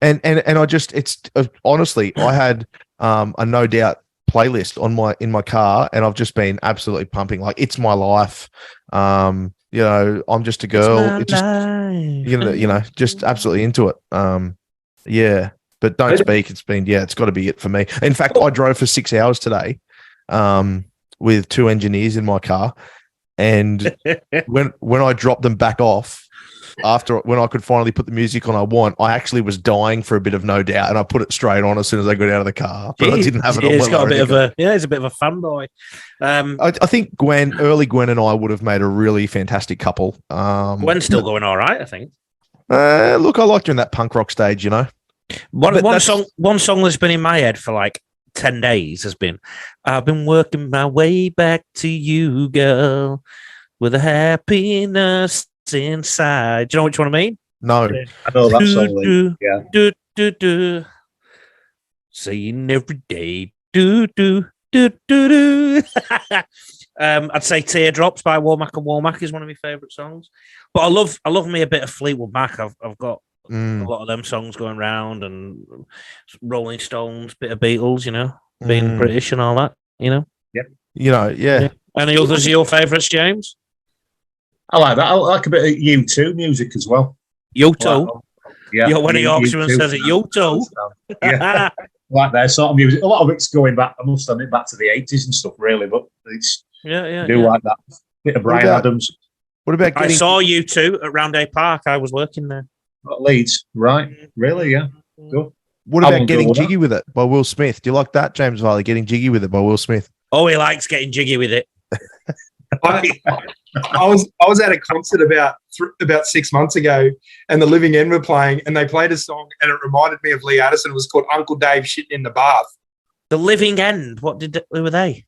and I just honestly, I had a No Doubt playlist in my car, and I've just been absolutely pumping. Like, It's My Life. I'm just a girl. It's just just absolutely into it. Yeah. But Don't Speak, it's got to be it for me. In fact, I drove for 6 hours today with two engineers in my car. And when I dropped them back off, when I could finally put the music on I actually was dying for a bit of No Doubt, and I put it straight on as soon as I got out of the car. But I didn't have it on. He's got a bit of he's a bit of a fanboy. I think early Gwen and I would have made a really fantastic couple. Gwen's still going all right, I think. Look, I liked her in that punk rock stage, you know. One song that's been in my head for like 10 days has been, I've been working my way back to you, girl, with a happiness inside. Do you know which one I mean? No. I know that song. Yeah. Do. Saying every day. Do. I'd say Teardrops by Womack and Womack is one of my favourite songs. But I love me a bit of Fleetwood Mac. I've got a lot of them songs going round, and Rolling Stones, bit of Beatles, being British and all that, Yeah. Yeah. Any others of your favourites, James? I like that. I like a bit of U2 music as well. U2? Yeah. When a Yorkshireman says it, U2? Yeah. Like that sort of music. A lot of it's going back, I must admit, back to the 80s and stuff, really, but it's like that. Bit of Bryan Adams. What about I saw U2 at Round A Park. I was working there. At Leeds, right? Really? Yeah. Good. What I about won't go Getting with that. Jiggy with It by Will Smith? Do you like that, James Varley? Getting Jiggy with It by Will Smith. Oh, he likes getting jiggy with it. I was at a concert about 6 months ago, and the Living End were playing, and they played a song, and it reminded me of Lee Addison. It was called Uncle Dave Shitting in the Bath. The Living End. Who were they?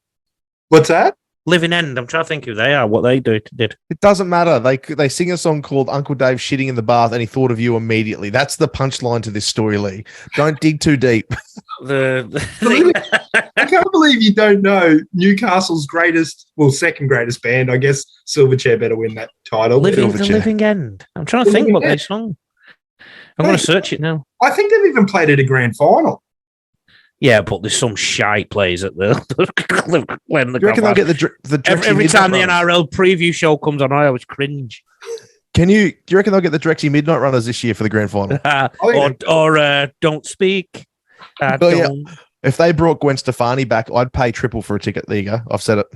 What's that? Living End. I'm trying to think who they are. What they did. It doesn't matter. They sing a song called Uncle Dave Shitting in the Bath, and he thought of you immediately. That's the punchline to this story, Lee. Don't dig too deep. I can't believe you don't know Newcastle's second greatest band. I guess Silverchair better win that title. Living the Silverchair. Living End. I'm trying to think what they sung. I'm going to search it now. I think they've even played at a grand final. Yeah, but there's some shite plays at the. when the Do you reckon they'll get the Drexy every Midnight time the Runners? NRL preview show comes on, I always cringe. Do you reckon they'll get the Drexy Midnight Runners this year for the grand final? or Don't Speak. Oh, yeah. Don't. If they brought Gwen Stefani back, I'd pay triple for a ticket. There you go. I've said it.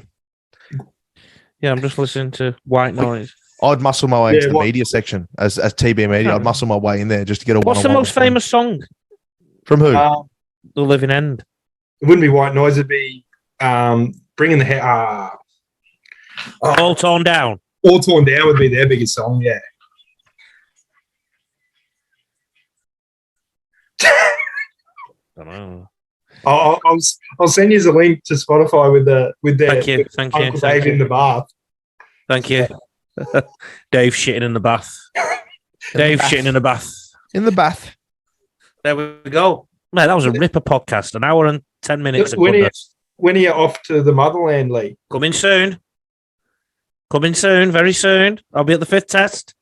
Yeah, I'm just listening to White Noise. I'd muscle my way into the what- media section as TB Media. I'd muscle my way in there just to get a What's the one-on-one most with them. famous song? From who? The Living End. It wouldn't be White Noise. It'd be Bringing the Hair. All Torn Down. All Torn Down would be their biggest song. Yeah. don't know. I'll send you the link to Spotify with their Thank you. Uncle Dave in the bath. Thank you. Dave shitting in the bath. Dave shitting in the bath. In the bath. There we go. Man, that was a ripper podcast. An hour and 10 minutes of goodness. When are you off to the motherland, Lee? Coming soon. Coming soon. Very soon. I'll be at the 5th test.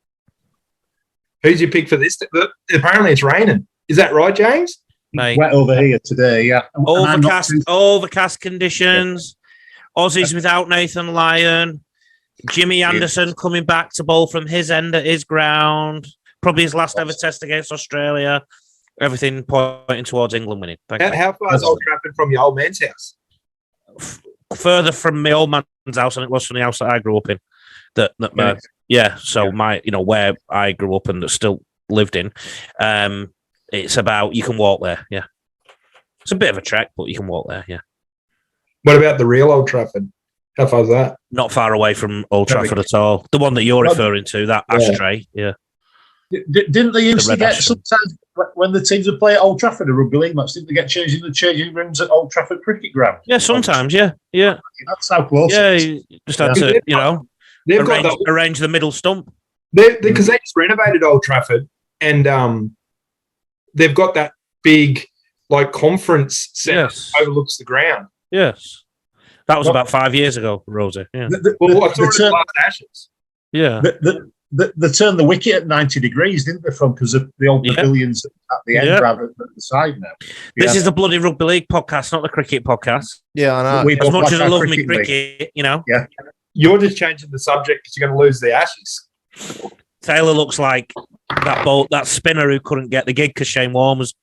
Who's your pick for this? Apparently it's raining. Is that right, James? Mate. Wet over here today, yeah. And I'm not Overcast conditions. Aussies without Nathan Lyon. Jimmy Anderson coming back to bowl from his end at his ground. Probably his last ever test against Australia. Everything pointing towards England winning. Thank you. How far is Old Trafford from your old man's house? Further from my old man's house than it was from the house that I grew up in. So my, where I grew up and that still lived in. It's about, you can walk there. Yeah. It's a bit of a trek, but you can walk there. Yeah. What about the real Old Trafford? How far is that? Not far away from Old Trafford at all. The one that you're referring to, that ashtray. Yeah. Didn't they used The to red get ashtray. sometimes when the teams would play at Old Trafford, a rugby league match, didn't they get changed in the changing rooms at Old Trafford Cricket Ground? Yeah, sometimes. Yeah. Yeah. That's how close. Yeah. it is. You just had to, They've got arrange the middle stump. because they just renovated Old Trafford, and they've got that big conference center Yes. that overlooks the ground. Yes. That was about 5 years ago, Rosie. Yeah. Well, I saw it at Last Ashes. Yeah. They turned the wicket at 90 degrees, didn't they, because of the old pavilions at the end rather than at the side now. This is the bloody rugby league podcast, not the cricket podcast. Yeah, I know. We As both much like as I our love me cricket league. cricket, Yeah. You're just changing the subject because you're going to lose the Ashes. Taylor looks like that spinner who couldn't get the gig because Shane Warne was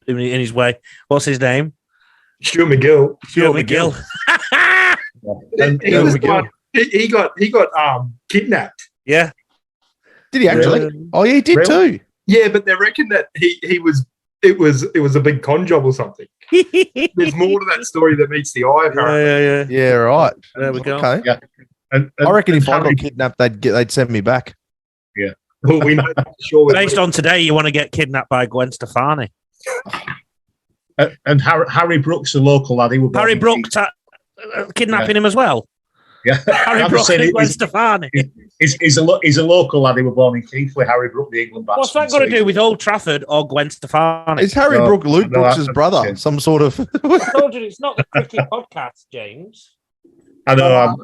in his way. What's his name? Stuart McGill. Stuart McGill. And, He was the one- he got kidnapped. Yeah. Did he actually? Really? Oh, yeah, he did Really? too. Yeah, but they reckon that he was. It was a big con job or something. There's more to that story that meets the eye. Apparently. Yeah. Yeah, right. There we go. Okay. and I reckon if I Harry- got kidnapped, they'd send me back. Well, we know for sure. Based on today, you want to get kidnapped by Gwen Stefani. and Harry Brooks, a local lad, he was born Harry in Brooks kidnapping him as well. Yeah, Harry I'm Brooks saying and Gwen he's, Stefani. he's a local lad. He was born in Keighley. Harry Brooks, the England batsman. What's that got to do with Old Trafford or Gwen Stefani? Is Harry No, Brook Luke no, Brooks' that's- brother? yeah. Some sort of. I told you it's not the cricket podcast, James. I know.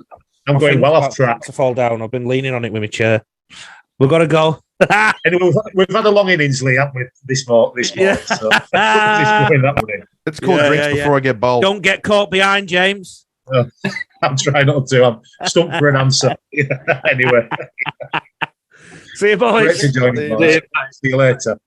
I'm going well off track. To fall down. I've been leaning on it with my chair. We've got to go. Anyway, we've had a long innings, Lee, haven't we? This morning. Yeah. So this going that one in. It's called Yeah, drinks yeah, before I get bowled. Don't get caught behind, James. I'm trying not to. I'm stumped for an answer. Anyway, See you, boys. great to join you, boys. See you later.